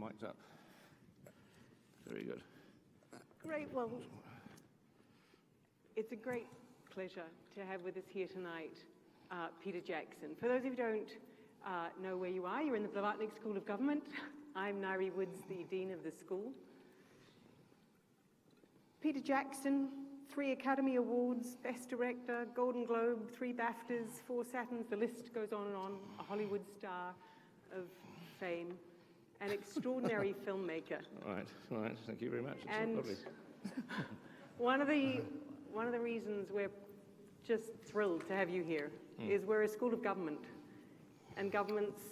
mic'd up. Very good. Great. Well, it's a great pleasure to have with us here tonight Peter Jackson. For those of you who don't know where you are, you're in the Blavatnik School of Government. I'm Ngaire Woods, the Dean of the school. Peter Jackson, 3 Academy Awards, Best Director, Golden Globe, 3 BAFTAs, 4 Saturns, the list goes on and on, a Hollywood star of fame, an extraordinary filmmaker. Right, thank you very much. It's and lovely. one of the reasons we're just thrilled to have you here is we're a school of government, and governments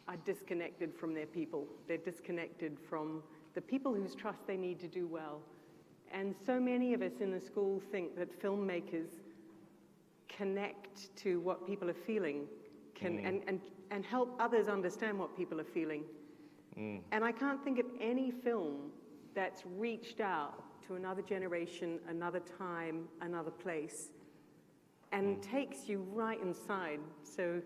are disconnected from their people. They're disconnected from the people whose trust they need to do well. And so many of us in the school think that filmmakers connect to what people are feeling and help others understand what people are feeling. And I can't think of any film that's reached out to another generation, another time, another place, and takes you right inside. So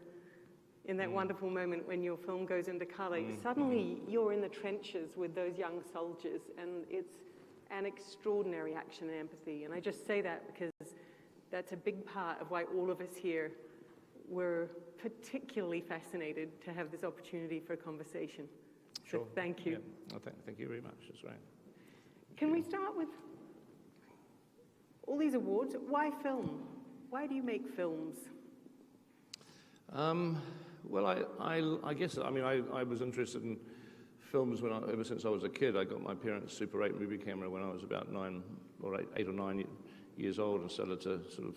in that wonderful moment when your film goes into color, suddenly you're in the trenches with those young soldiers, and it's an extraordinary action and empathy. And I just say that because that's a big part of why all of us here were particularly fascinated to have this opportunity for a conversation. Sure. So thank you. Yeah. Thank you very much. That's right. Can we start with all these awards? Why film? Why do you make films? Well, I guess, I mean, I was interested in films ever since I was a kid. I got my parents' Super 8 movie camera when I was about 8 or 9 years old, and started to sort of,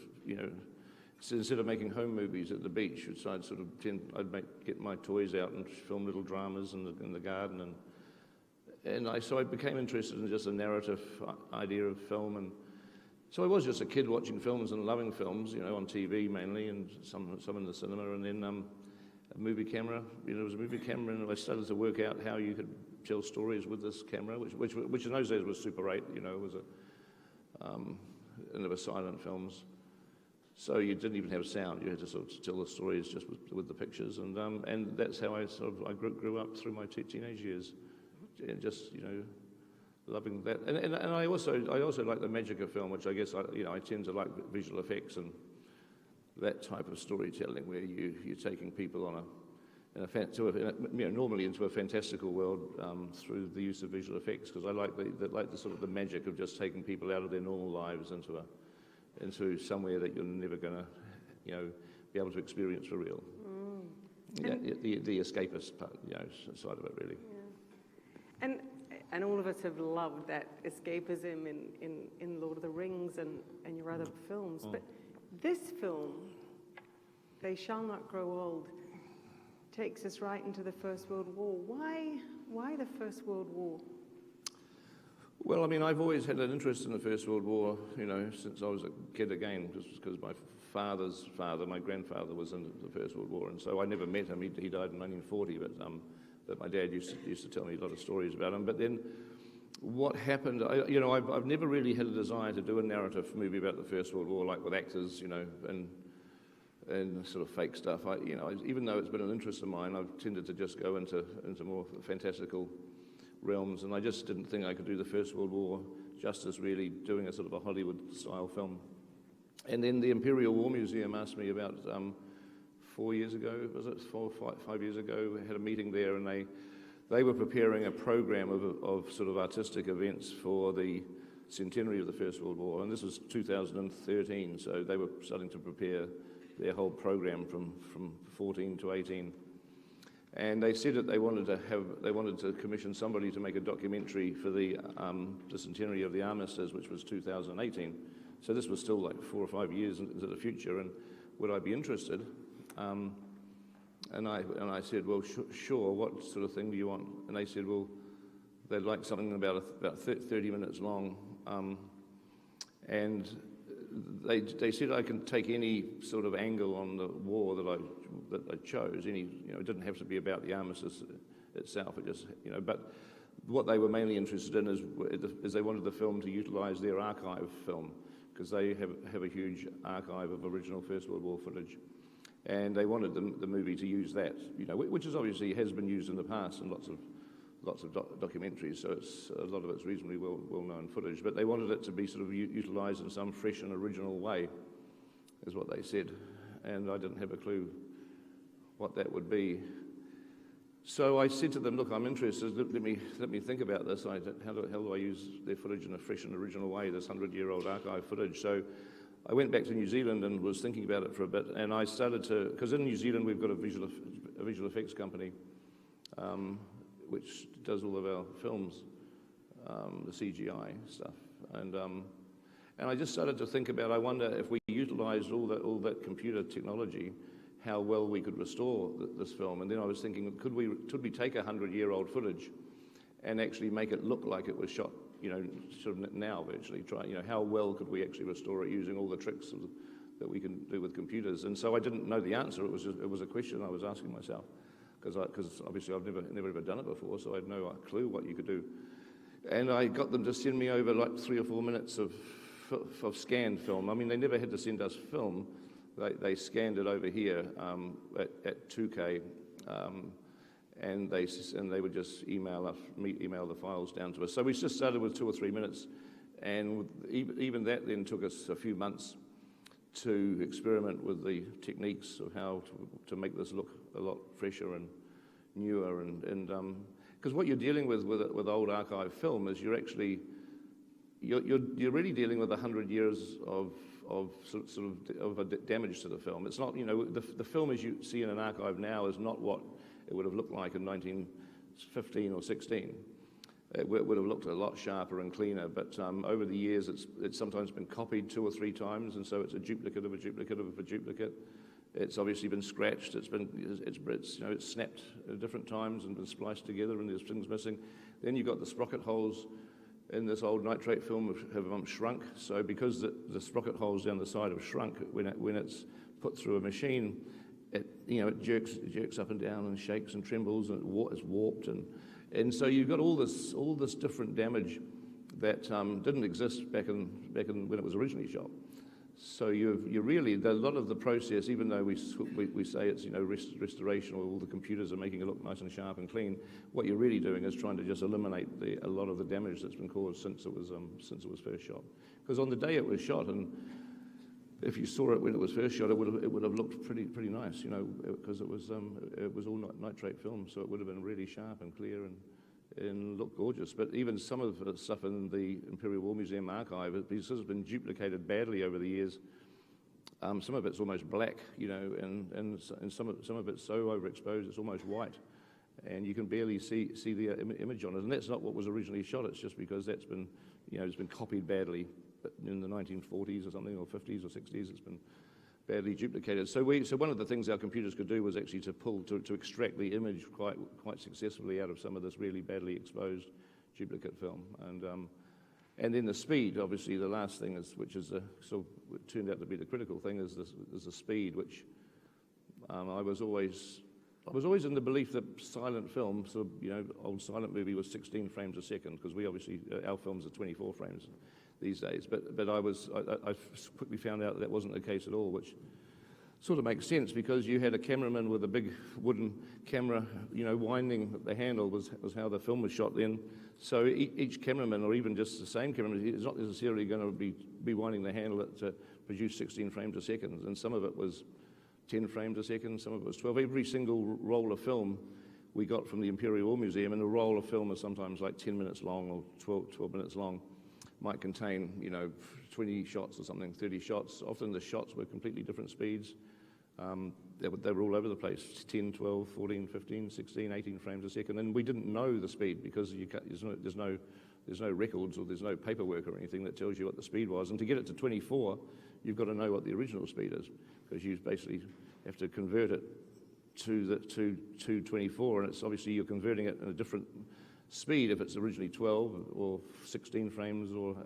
so instead of making home movies at the beach, I'd get my toys out and film little dramas in the garden, so I became interested in just the narrative idea of film, and so I was just a kid watching films and loving films, on TV mainly, and some in the cinema, and then a movie camera. It was a movie camera, and I started to work out how you could tell stories with this camera, which in those days was Super 8. It was and there were silent films, so you didn't even have sound. You had to sort of tell the stories just with the pictures, and that's how I grew up through my teenage years, just loving that. And I also like the magic of film, which I guess I tend to like visual effects and that type of storytelling, where you're taking people on normally into a fantastical world through the use of visual effects, because I like the sort of the magic of just taking people out of their normal lives into somewhere that you're never going to be able to experience for real. Yeah, the escapist part, side of it, really. Yeah. And all of us have loved that escapism in Lord of the Rings and your other films. But this film, They Shall Not Grow Old, takes us right into the First World War. Why the First World War? Well, I mean, I've always had an interest in the First World War, since I was a kid again, just because my father's father, my grandfather, was in the First World War, and so I never met him. He died in 1940, but my dad used to tell me a lot of stories about him. But then what happened, I've never really had a desire to do a narrative movie about the First World War, like with actors, and sort of fake stuff. Even though it's been an interest of mine, I've tended to just go into more fantastical realms, and I just didn't think I could do the First World War justice, really, doing a sort of a Hollywood-style film. And then the Imperial War Museum asked me about 4 years ago, was it 4 or 5 years ago? We had a meeting there, and they were preparing a program of sort of artistic events for the centenary of the First World War, and this was 2013, so they were starting to prepare their whole program from 14 to 18. And they said that they wanted to commission somebody to make a documentary for the centenary of the armistice, which was 2018. So this was still like 4 or 5 years into the future, and would I be interested? And I said, well, sure. What sort of thing do you want? And they said, well, they'd like something about 30 minutes long, and they said I can take any sort of angle on the war that I chose. It didn't have to be about the armistice itself. It just, but what they were mainly interested in is they wanted the film to utilise their archive film, because they have a huge archive of original First World War footage, and they wanted the movie to use that, which is obviously has been used in the past in lots lots of documentaries, so a lot of it's reasonably well-known footage. But they wanted it to be sort of utilised in some fresh and original way, is what they said. And I didn't have a clue what that would be. So I said to them, look, I'm interested, let me think about this. How do I use their footage in a fresh and original way, this 100-year-old archive footage? So I went back to New Zealand and was thinking about it for a bit, and I started to, because in New Zealand we've got a visual effects company which does all of our films, the CGI stuff. And I just started to think about, I wonder if we utilised all that computer technology, how well we could restore this film. And then I was thinking, could we take 100-year-old footage and actually make it look like it was shot, sort of now virtually? How well could we actually restore it using all the tricks that we can do with computers? And so I didn't know the answer. It was a question I was asking myself, because obviously I've never ever done it before, so I had no clue what you could do. And I got them to send me over like 3 or 4 minutes of scanned film. I mean, they never had to send us film. They scanned it over here at 2K, and they would just email the files down to us. So we just started with 2 or 3 minutes, and even that then took us a few months to experiment with the techniques of how to make this look a lot fresher and newer, and because what you're dealing with old archive film is you're really dealing with 100 years of damage to the film. It's not, the film as you see in an archive now is not what it would have looked like in 1915 or 16. It would have looked a lot sharper and cleaner, but over the years it's sometimes been copied 2 or 3 times, and so it's a duplicate of a duplicate of a duplicate. It's obviously been scratched, it's snapped at different times and been spliced together, and there's things missing. Then you've got the sprocket holes in this old nitrate film have shrunk. So because the sprocket holes down the side have shrunk, when it's put through a machine, it jerks up and down and shakes and trembles, and it's warped, and so you've got all this different damage that didn't exist back in when it was originally shot. So you really, a lot of the process, even though we say it's restoration, or all the computers are making it look nice and sharp and clean, what you're really doing is trying to just eliminate a lot of the damage that's been caused since it was first shot. Because on the day it was shot, and if you saw it when it was first shot, it would have looked pretty nice, because it was all nitrate film, so it would have been really sharp and clear and looked gorgeous. But even some of the stuff in the Imperial War Museum archive, because it's been duplicated badly over the years, some of it's almost black, and some of it's so overexposed it's almost white, and you can barely see the image on it. And that's not what was originally shot. It's just because that's been, it's been copied badly in the 1940s or something, or 50s or 60s. It's been badly duplicated. So one of the things our computers could do was actually to extract the image quite successfully out of some of this really badly exposed duplicate film. And then the speed, obviously, the last thing which turned out to be the critical thing is the speed, which I was always in the belief that silent film, old silent movie was 16 frames a second, because our films are 24 frames these days, but I quickly found out that wasn't the case at all, which sort of makes sense, because you had a cameraman with a big wooden camera, winding the handle was how the film was shot then. So each cameraman, or even just the same cameraman, is not necessarily going to be winding the handle to produce 16 frames a second, and some of it was 10 frames a second, some of it was 12. Every single roll of film we got from the Imperial War Museum, and the roll of film is sometimes like 10 minutes long or 12 minutes long, might contain, 20 shots or something, 30 shots. Often the shots were completely different speeds. They were all over the place, 10, 12, 14, 15, 16, 18 frames a second. And we didn't know the speed, because there's no records or there's no paperwork or anything that tells you what the speed was. And to get it to 24, you've got to know what the original speed is, because you basically have to convert it to 24, and it's obviously you're converting it in a different speed if it's originally 12 or 16 frames or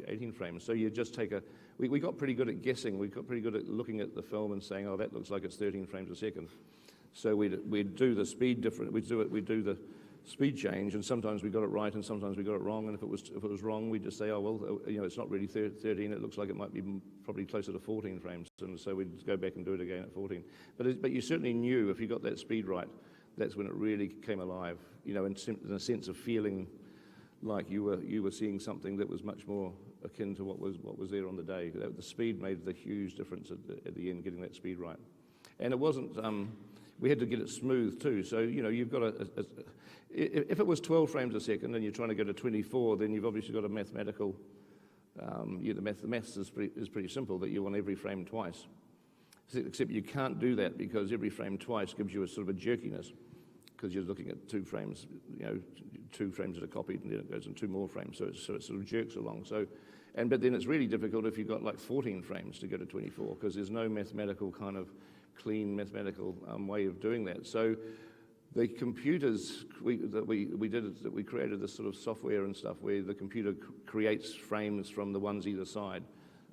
18 frames. So you just take we got pretty good at guessing. We got pretty good at looking at the film and saying, oh, that looks like it's 13 frames a second. So we'd do the speed different. We'd do the speed change, and sometimes we got it right and sometimes we got it wrong. And if it was wrong, we'd just say, oh, well, it's not really 13. It looks like it might be probably closer to 14 frames. And so we'd go back and do it again at 14. But you certainly knew if you got that speed right, that's when it really came alive, you know, in a sense of feeling like you were seeing something that was much more akin to what was there on the day. The speed made the huge difference at the end, getting that speed right. And it wasn't, we had to get it smooth too. So, you know, you've got if it was 12 frames a second and you're trying to go to 24, then you've obviously got a mathematical, the maths is pretty simple, that you want every frame twice. Except you can't do that because every frame twice gives you a sort of a jerkiness, because you're looking at 2 frames, you know, 2 frames that are copied, and then it goes in 2 more frames, so it sort of jerks along. So, but then it's really difficult if you've got like 14 frames to go to 24, because there's no mathematical kind of clean mathematical way of doing that. So the computers that we created this sort of software and stuff where the computer creates frames from the ones either side.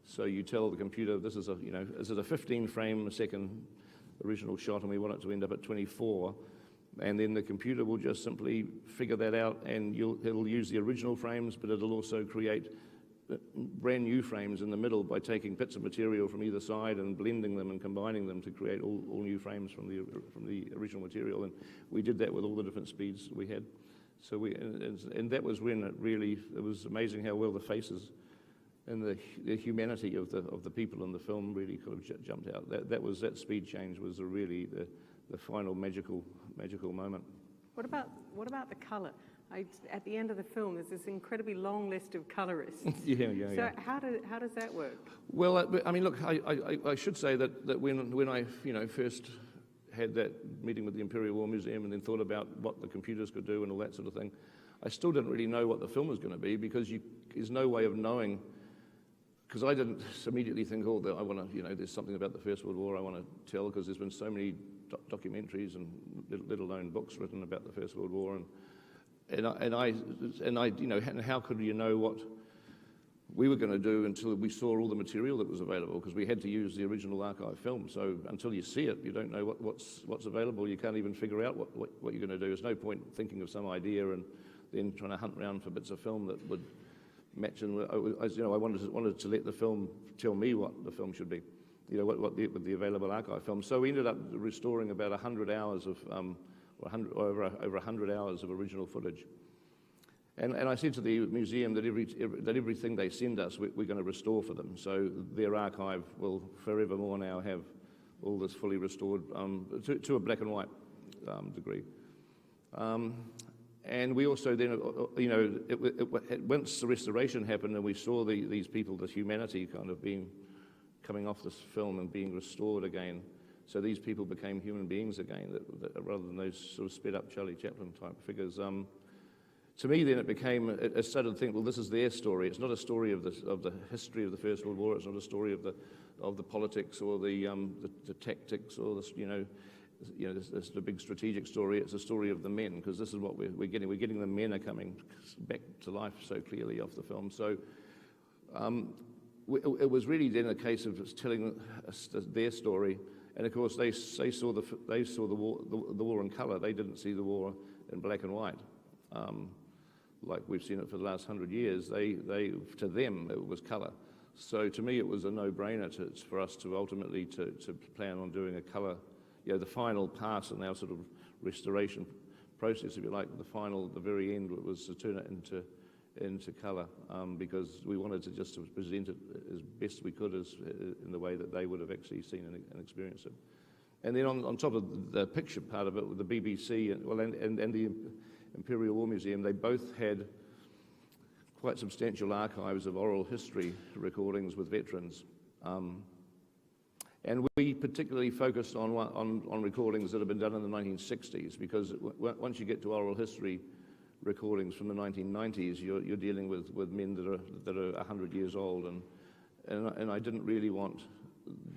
So you tell the computer this is a 15 frame a second original shot, and we want it to end up at 24. And then the computer will just simply figure that out, and it'll use the original frames, but it'll also create brand new frames in the middle by taking bits of material from either side and blending them and combining them to create all new frames from the original material. And we did that with all the different speeds we had. So and that was when it was amazing how well the faces and the humanity of the people in the film really kind of jumped out. That speed change was really the final magical moment. What about the colour? At the end of the film, there's this incredibly long list of colourists. So how does that work? Well, I mean, look, I should say that when I first had that meeting with the Imperial War Museum and then thought about what the computers could do and all that sort of thing, I still didn't really know what the film was going to be, because there's no way of knowing. Because I didn't immediately think, I want to, there's something about the First World War I want to tell, because there's been so many documentaries and little known books written about the First World War, and how could you know what we were going to do until we saw all the material that was available, because we had to use the original archive film. So until you see it, you don't know what's available. You can't even figure out what you're going to do. There's no point thinking of some idea and then trying to hunt around for bits of film that would match. And I wanted to let the film tell me what the film should be, with the available archive film. So we ended up restoring about 100 hours of over 100 hours of original footage. And I said to the museum that everything they send us, we're going to restore for them. So their archive will forevermore now have all this fully restored to a black and white degree. And we also then, once the restoration happened and we saw these people, this humanity kind of coming off this film and being restored again. So these people became human beings again, rather than those sort of sped up Charlie Chaplin type figures. To me, then I started to think, well, this is their story. It's not a story of the history of the First World War. It's not a story of the politics or the tactics or this the big strategic story. It's a story of the men, because this is what we're getting. We're getting the men are coming back to life so clearly off the film. So it was really then a case of telling their story. And of course, they saw the war in colour. They didn't see the war in black and white, like we've seen it for the last 100 years. To them, it was colour. So to me, it was a no-brainer for us to ultimately to plan on doing a colour. The final pass in our sort of restoration process, if you like, the very end was to turn it into colour, because we wanted to just present it as best we could in the way that they would have actually seen and experienced it. And then on top of the picture part of it, with the BBC and the Imperial War Museum, they both had quite substantial archives of oral history recordings with veterans. And we particularly focused on recordings that have been done in the 1960s, because once you get to oral history recordings from the 1990s, you're dealing with men that are 100 years old, and I didn't really want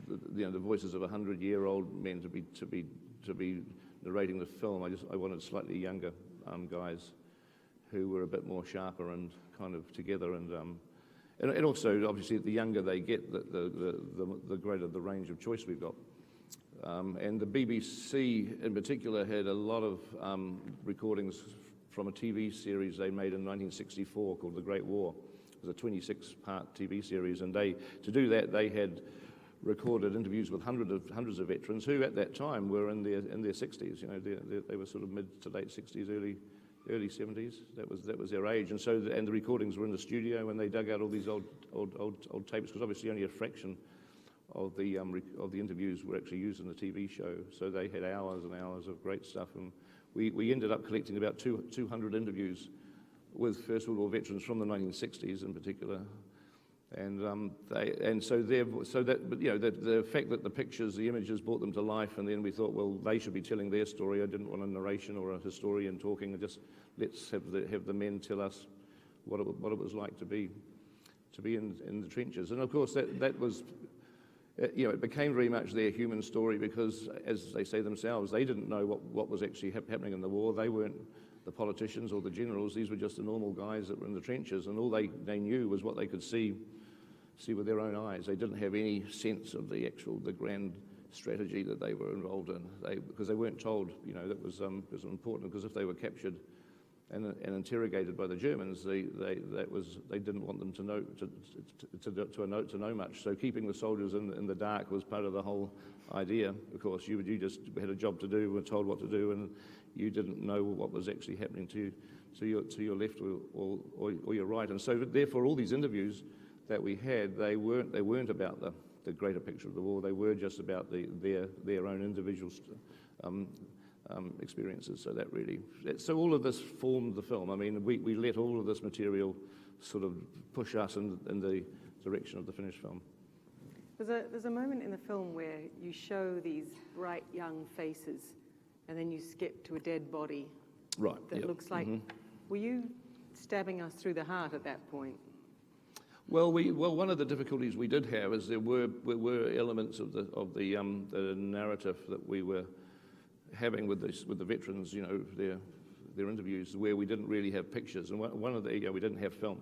the voices of 100-year-old men to be narrating the film. I wanted slightly younger guys who were a bit more sharper and kind of together, and also obviously the younger they get, the greater the range of choice we've got. And the BBC in particular had a lot of recordings from a TV series they made in 1964 called The Great War. It was a 26-part TV series, and to do that they had recorded interviews with hundreds of veterans who at that time were in their 60s. You know, they were sort of mid to late 60s, early 70s. That was their age, and the recordings were in the studio, and they dug out all these old tapes, because obviously only a fraction of the interviews were actually used in the TV show. So they had hours and hours of great stuff, and we ended up collecting about 200 interviews with First World War veterans from the 1960s in particular. And the fact that the pictures, the images brought them to life, and then we thought, well, they should be telling their story. I didn't want a narration or a historian talking, and just let's have the men tell us what it was like to be in the trenches. And of course that was, it became very much their human story, because, as they say themselves, they didn't know what was actually happening in the war. They weren't the politicians or the generals. These were just the normal guys that were in the trenches, and all they knew was what they could see with their own eyes. They didn't have any sense of the grand strategy that they were involved in, because they weren't told. You know, that was important, because if they were captured and interrogated by the Germans, they didn't want them to know much. So keeping the soldiers in the dark was part of the whole idea. Of course, you just had a job to do, were told what to do, and you didn't know what was actually happening to your left or your right. And so therefore all these interviews that we had, they weren't about the greater picture of the war. They were just about their own individual experiences. So all of this formed the film. I mean, we let all of this material sort of push us in the direction of the finished film. There's a moment in the film where you show these bright young faces, and then you skip to a dead body. Right. That looks like. Mm-hmm. Were you stabbing us through the heart at that point? Well, one of the difficulties we did have is there were elements of the narrative that we were having with the veterans, you know, their interviews, where we didn't really have pictures, and we didn't have film.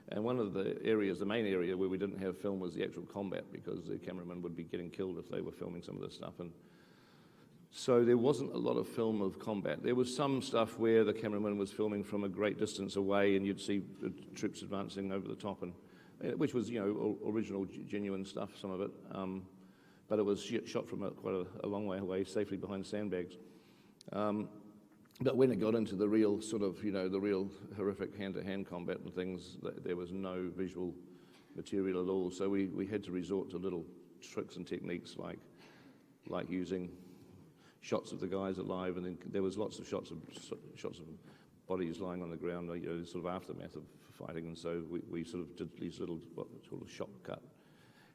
And one of the areas, the main area where we didn't have film, was the actual combat, because the cameraman would be getting killed if they were filming some of this stuff. And so there wasn't a lot of film of combat. There was some stuff where the cameraman was filming from a great distance away, and you'd see the troops advancing over the top, and which was, you know, original, genuine stuff, some of it. But it was shot from quite a long way away, safely behind sandbags. But when it got into the real sort of, you know, the real horrific hand-to-hand combat and things, there was no visual material at all. So we had to resort to little tricks and techniques like using shots of the guys alive, and then there was lots of shots of bodies lying on the ground, you know, sort of aftermath of fighting, and so we sort of did these little shot cut.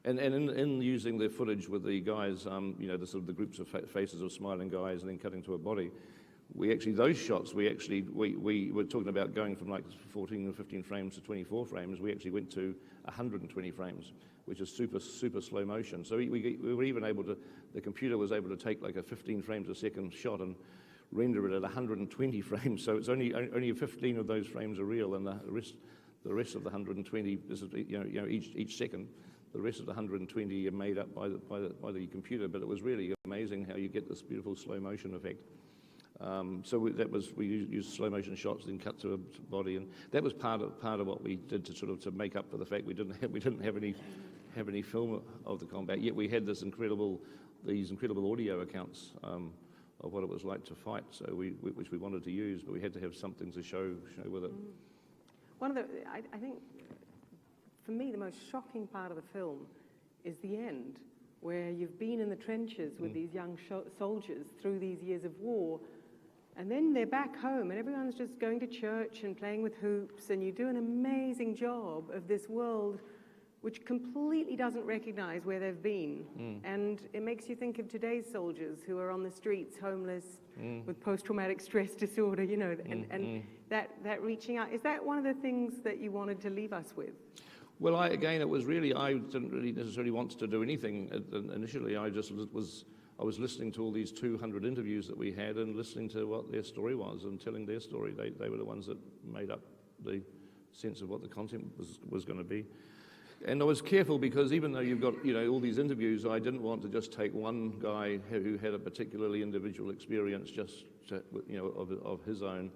And in using the footage with the guys, you know, the groups of faces of smiling guys, and then cutting to a body, those shots, we were talking about going from like 14 or 15 frames to 24 frames. We actually went to 120 frames, which is super slow motion. So we were even able to, the computer was able to take like a 15 frames a second shot and render it at 120 frames. So it's only 15 of those frames are real, and the rest of the 120, this is, you know, each second, the rest of the 120 are made up by the computer. But it was really amazing how you get this beautiful slow motion effect. So we used slow motion shots, then cut to a body, and that was part of what we did to make up for the fact we didn't have any film of the combat. Yet we had these incredible audio accounts of what it was like to fight. So which we wanted to use, but we had to have something to show with it. I think for me the most shocking part of the film is the end, where you've been in the trenches with these young soldiers through these years of war. And then they're back home, and everyone's just going to church and playing with hoops, and you do an amazing job of this world which completely doesn't recognize where they've been. And it makes you think of today's soldiers who are on the streets, homeless, with post-traumatic stress disorder, you know, and that reaching out. Is that one of the things that you wanted to leave us with? Well, I didn't really necessarily want to do anything initially. I was listening to all these 200 interviews that we had, and listening to what their story was and telling their story. They were the ones that made up the sense of what the content was going to be. And I was careful, because even though you've got, you know, all these interviews, I didn't want to just take one guy who had a particularly individual experience, just to, you know, of his own,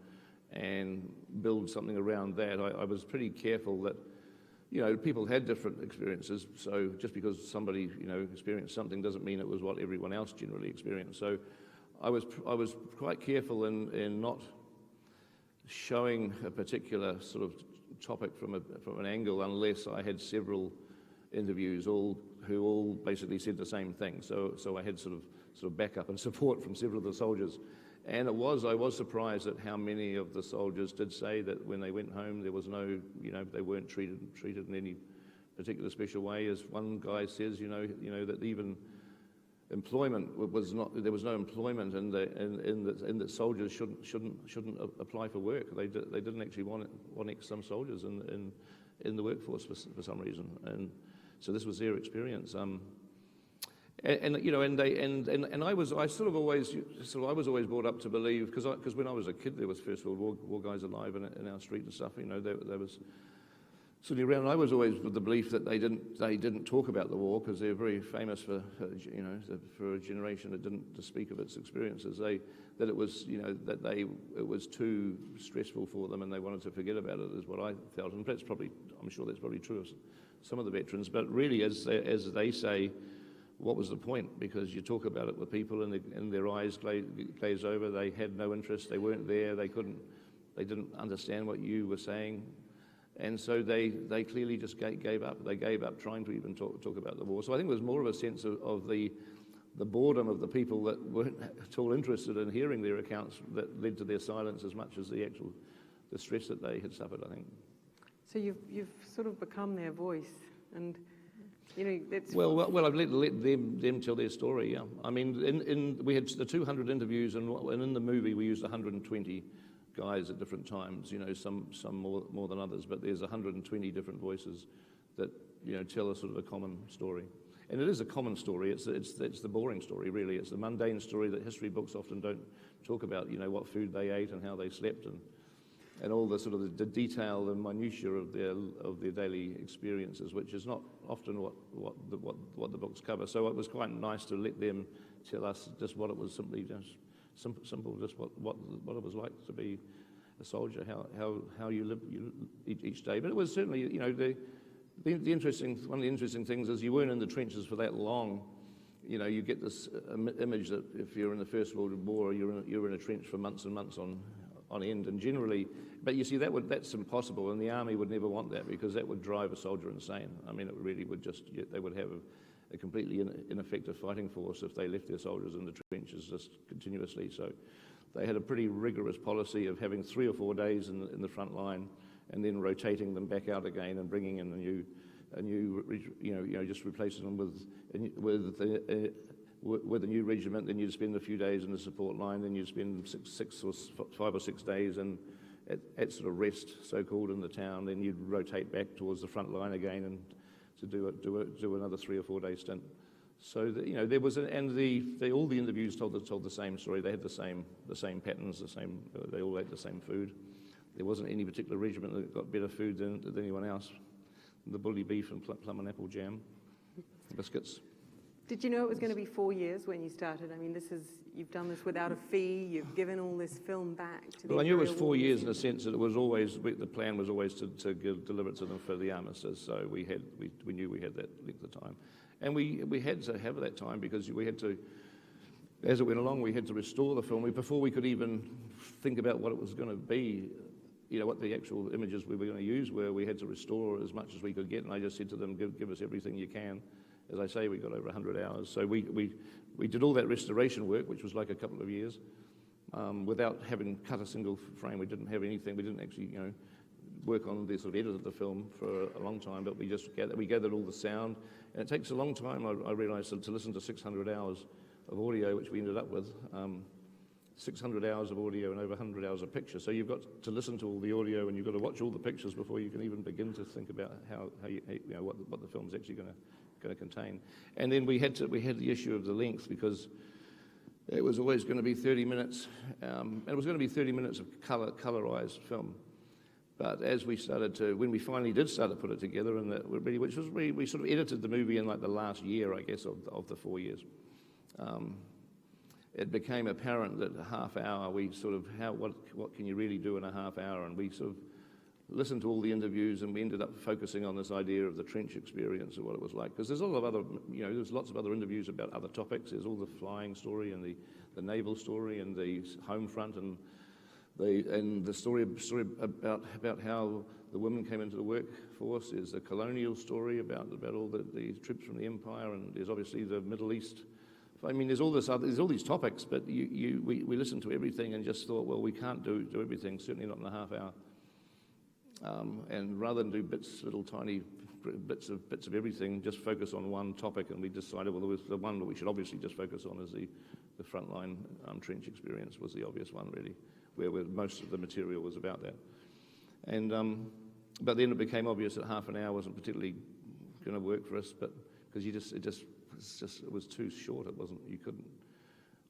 and build something around that. I was pretty careful that, people had different experiences. So just because somebody, experienced something doesn't mean it was what everyone else generally experienced. So I was quite careful in not showing a particular sort of topic from an angle unless I had several interviews who all basically said the same thing. So I had sort of backup and support from several of the soldiers. And I was surprised at how many of the soldiers did say that when they went home there was no, they weren't treated in any particular special way. As one guy says, that even employment there was no employment, and that soldiers shouldn't apply for work. They didn't actually want some soldiers in the workforce for some reason, and so this was their experience. I was always brought up to believe, because when I was a kid there was First World War guys alive in our street and stuff. There was sitting around. And I was always with the belief that they didn't talk about the war because they're very famous for a generation that didn't speak of its experiences. It was too stressful for them and they wanted to forget about it, is what I felt. And I'm sure that's probably true of some of the veterans. But really, as they say, what was the point? Because you talk about it with people and their eyes glaze over. They had no interest. They weren't there. They didn't understand what you were saying. And so they clearly just gave up. They gave up trying to even talk about the war. So I think it was more of a sense of the boredom of the people that weren't at all interested in hearing their accounts that led to their silence as much as the stress that they had suffered, I think. So you've sort of become their voice, and that's... Well, I've let them tell their story, yeah. I mean, we had the 200 interviews, and in the movie we used 120 guys at different times, some more than others, but there's 120 different voices that tell a sort of a common story. And it is a common story. It's the boring story, really. It's the mundane story that history books often don't talk about, what food they ate and how they slept and all the sort of the detail and minutiae of their daily experiences, which is not often what the books cover. So it was quite nice to let them tell us just what it was, simply just simple, just what it was like to be a soldier, how you live each day. But it was certainly, one of the interesting things is you weren't in the trenches for that long. You get this image that if you're in the First World War, you're in a trench for months and months on end, and generally, but you see that's impossible, and the army would never want that because that would drive a soldier insane. I mean, it really would they would have a completely ineffective fighting force if they left their soldiers in the trenches just continuously. So they had a pretty rigorous policy of having 3 or 4 days in the front line and then rotating them back out again and bringing in a new just replacing them with a new regiment. Then you'd spend a few days in the support line, then you'd spend 5 or 6 days at sort of rest, so-called, in the town. Then you'd rotate back towards the front line again and to do another 3 or 4 day stint. So there was all the interviews told the same story. They had the same patterns, they all ate the same food. There wasn't any particular regiment that got better food than anyone else. The bully beef and plum and apple jam, biscuits. Did you know it was going to be 4 years when you started? I mean, you've done this without a fee. You've given all this film back to the Well, I knew it was Imperial 4 years in the sense that it was always, the plan was always to deliver it to them for the armistice. So we knew we had that length of time, and we had to have that time because we had to, as it went along, we had to restore the film. Before we could even think about what it was going to be, what the actual images we were going to use were, we had to restore as much as we could get. And I just said to them, give us everything you can. As I say, we got over 100 hours. So we did all that restoration work, which was like a couple of years, without having cut a single frame. We didn't have anything. We didn't actually, work on the sort of edit of the film for a long time, but we gathered all the sound. And it takes a long time, I realised, to listen to 600 hours of audio, which we ended up with. 600 hours of audio and over 100 hours of picture. So you've got to listen to all the audio and you've got to watch all the pictures before you can even begin to think about what the film's actually going to contain. And then we had the issue of the length, because it was always going to be 30 minutes, and it was going to be 30 minutes of colorized film. But as we when we finally did start to put it together, and we sort of edited the movie in like the last year, I guess, of the 4 years. It became apparent that a half hour, we sort of, what can you really do in a half hour? And we sort of listened to all the interviews, and we ended up focusing on this idea of the trench experience and what it was like. Because there's a lot of other, there's lots of other interviews about other topics. There's all the flying story and the naval story and the home front and the story about how the women came into the workforce. There's the colonial story about all the troops from the Empire, and there's obviously the Middle East. I mean, there's all these topics, but we listened to everything and just thought, well, we can't do everything, certainly not in a half hour. And rather than do little tiny bits of everything, just focus on one topic. And we decided, well, the one that we should obviously just focus on is the frontline trench experience was the obvious one, really, where most of the material was about that. And but then it became obvious that half an hour wasn't particularly going to work for us, but because it was too short. It wasn't. You couldn't.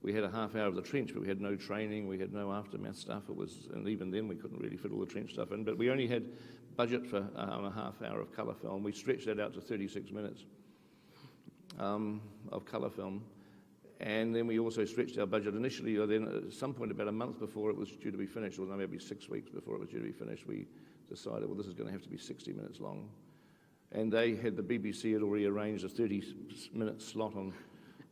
We had a half hour of the trench, but we had no training. We had no aftermath stuff. And even then we couldn't really fit all the trench stuff in. But we only had budget for a half hour of colour film. We stretched that out to 36 minutes of colour film. And then we also stretched our budget initially. Then at some point, about a month before it was due to be finished, or maybe 6 weeks before it was due to be finished, we decided, well, this is going to have to be 60 minutes long. And the BBC had already arranged a 30-minute slot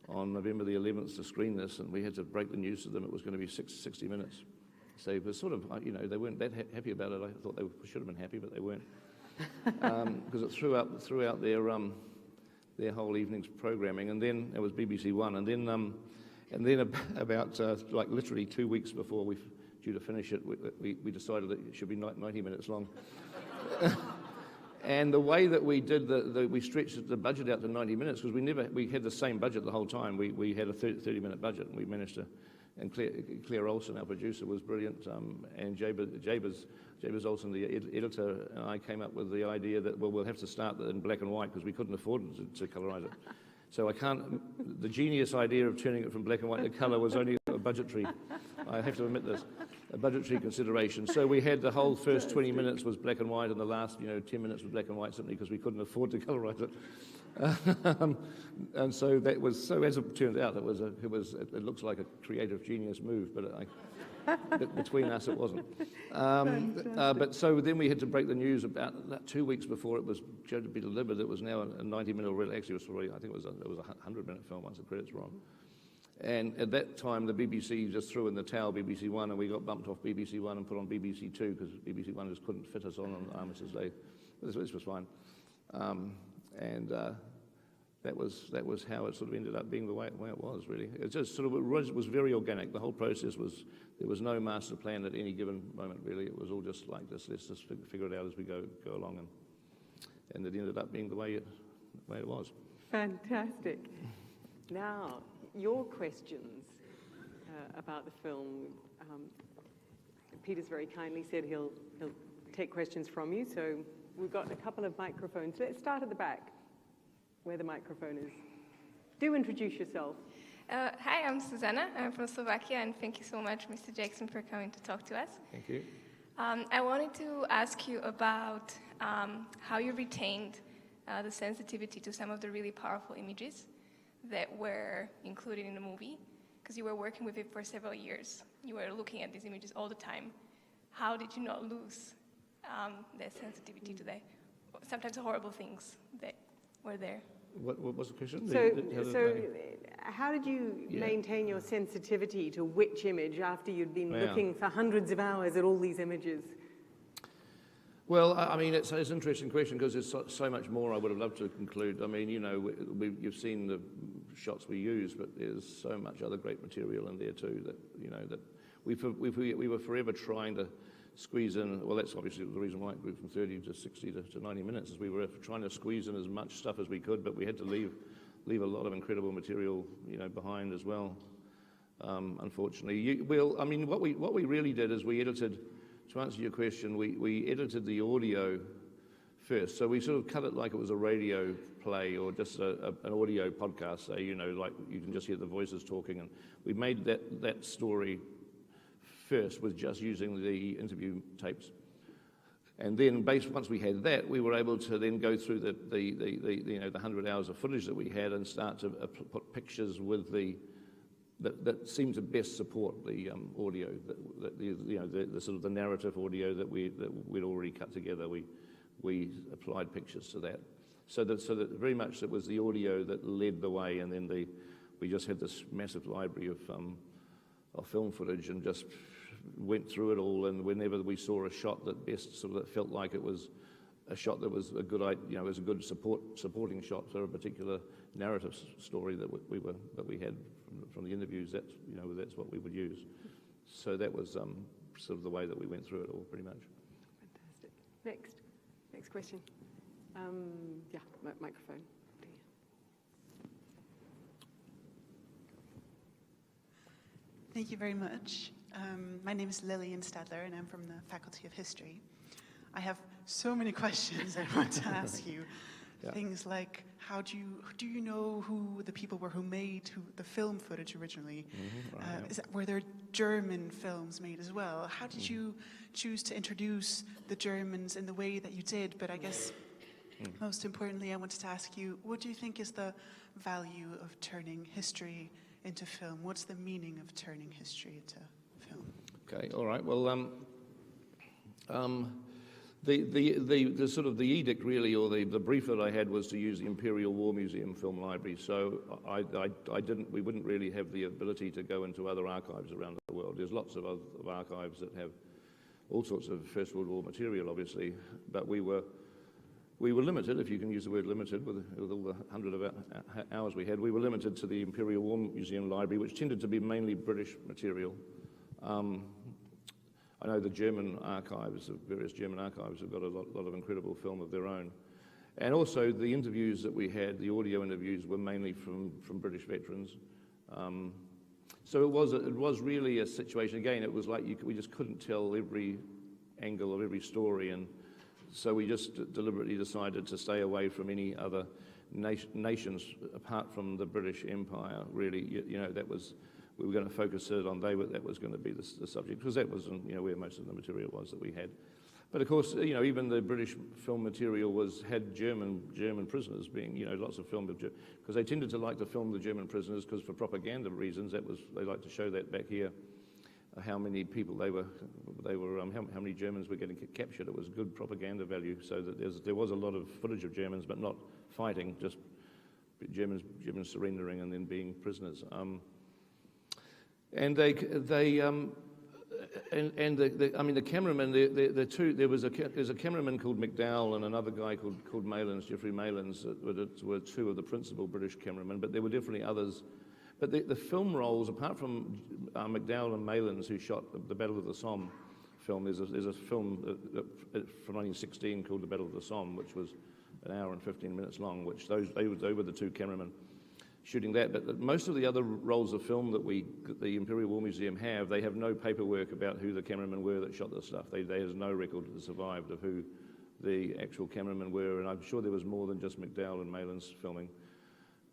on November the 11th to screen this, and we had to break the news to them it was going to be 60 minutes. So it was sort of, they weren't that happy about it. I thought they should have been happy, but they weren't. Because it threw out their whole evening's programming. And then it was BBC One. And then about like literally 2 weeks before we due to finish it, we decided that it should be 90 minutes long. And the way that we did we stretched the budget out to 90 minutes, because we had the same budget the whole time. We had a 30-minute budget, and we managed to. And Claire Olsen, our producer, was brilliant, and Jabez Olsen, the editor, and I came up with the idea that, well, we'll have to start in black and white because we couldn't afford to colorise it. So the genius idea of turning it from black and white to colour was only a budgetary, I have to admit this, a budgetary consideration. So we had the whole first 20 minutes was black and white, and the last 10 minutes was black and white, simply because we couldn't afford to colorise it. And so as it turned out, it looks like a creative genius move, but between us it wasn't. But so then we had to break the news about 2 weeks before it was due to be delivered. It was now a 90-minute, actually I think it was a 100-minute film once the credits were on. And at that time, the BBC just threw in the towel, BBC One, and we got bumped off BBC One and put on BBC Two because BBC One just couldn't fit us on Armistice Day. This was fine. And that was how it sort of ended up being the way it was, really. It just sort of was very organic. The whole process there was no master plan at any given moment, really. It was all just like this, let's just figure it out as we go along, and it ended up being the way it was. Fantastic. Now, your questions about the film. Peter's very kindly said he'll take questions from you, so we've got a couple of microphones. Let's start at the back, where the microphone is. Do introduce yourself. Hi, I'm Susanna. I'm from Slovakia, and thank you so much, Mr. Jackson, for coming to talk to us. Thank you. I wanted to ask you about how you retained the sensitivity to some of the really powerful images that were included in the movie, because you were working with it for several years. You were looking at these images all the time. How did you not lose that sensitivity to the sometimes horrible things that were there? What was the question? How did you maintain your sensitivity to which image after you'd been looking for hundreds of hours at all these images? Well, I mean, it's an interesting question because there's so much more I would have loved to conclude. I mean, you've seen the shots we use, but there's so much other great material in there too that we were forever trying to squeeze in. Well, that's obviously the reason why it grew from 30 to 60 to 90 minutes, is we were trying to squeeze in as much stuff as we could, but we had to leave a lot of incredible material, behind as well. Unfortunately, what we really did is we edited. To answer your question, we edited the audio first. So we sort of cut it like it was a radio play or just an audio podcast, say, like you can just hear the voices talking. And we made that story first with just using the interview tapes. And then once we had that, we were able to then go through the 100 hours of footage that we had and start to put pictures with the that seemed to best support the audio, the sort of the narrative audio that we'd already cut together. We applied pictures to that, so that very much it was the audio that led the way, and then we just had this massive library of film footage and just went through it all. And whenever we saw a shot that best sort of felt like it was a shot that was a good, was a good supporting shot for a particular narrative story that we had from the interviews, that's what we would use. So that was sort of the way that we went through it all, pretty much. Fantastic. Next question. Microphone. Thank you very much. My name is Lillian Stadler, and I'm from the Faculty of History. I have so many questions I want to ask you. Yeah. Things like, do you know who the people were who made the film footage originally? Were there German films made as well? How did you choose to introduce the Germans in the way that you did? But I guess most importantly, I wanted to ask you, what do you think is the value of turning history into film? What's the meaning of turning history into film? Okay, all right. Well, the sort of the edict really, or the brief that I had, was to use the Imperial War Museum Film Library. So we wouldn't really have the ability to go into other archives around the world. There's lots of archives that have all sorts of First World War material, obviously, but we were limited, if you can use the word limited, with all the 100 hours we had. We were limited to the Imperial War Museum Library, which tended to be mainly British material. I know the German archives, various German archives, have got a lot of incredible film of their own. And also the interviews that we had, the audio interviews, were mainly from British veterans. So it was really a situation, again, it was like we just couldn't tell every angle of every story, and so we just deliberately decided to stay away from any other nations apart from the British Empire, really. We were going to focus it on that was going to be the subject, because that was where most of the material was that we had. But of course, even the British film material had German prisoners being, lots of film, because they tended to like to film the German prisoners, because for propaganda reasons, they like to show that back here, how many people how many Germans were getting captured. It was good propaganda value, so that there was a lot of footage of Germans, but not fighting, just Germans surrendering and then being prisoners. And the cameraman, there's a cameraman called McDowell and another guy called Maylands, Geoffrey Maylands, that were two of the principal British cameramen, but there were definitely others. But the film rolls, apart from McDowell and Maylands, who shot the Battle of the Somme film, there's a film from 1916 called The Battle of the Somme, which was an hour and 15 minutes long, which they were the two cameramen shooting that. But most of the other rolls of film that the Imperial War Museum they have no paperwork about who the cameramen were that shot this stuff. There's no record that survived of who the actual cameramen were, and I'm sure there was more than just McDowell and Maylands filming.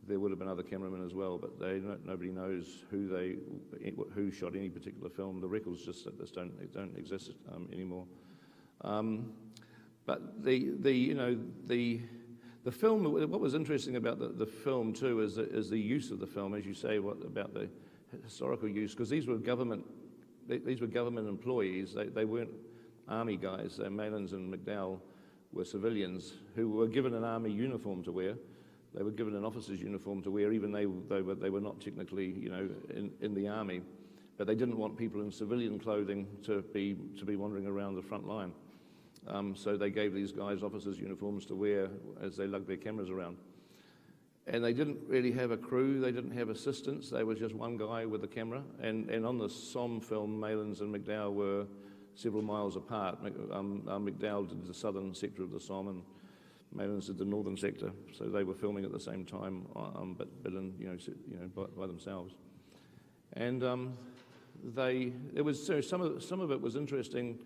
There would have been other cameramen as well, but nobody knows who shot any particular film. The records just don't exist anymore. But the film, what was interesting about the film too is the use of the film, as you say, about the historical use, because these were government employees. They weren't army guys. Maylands and McDowell were civilians who were given an army uniform to wear. They were given an officer's uniform to wear, even they were not technically in the army, but they didn't want people in civilian clothing to be wandering around the front line. So they gave these guys officers' uniforms to wear as they lugged their cameras around. And they didn't really have a crew, they didn't have assistants, they was just one guy with a camera. And on the Somme film, Maylands and McDowell were several miles apart. McDowell did the southern sector of the Somme, and Maylands did the northern sector. So they were filming at the same time, but in, by themselves. And some of it was interesting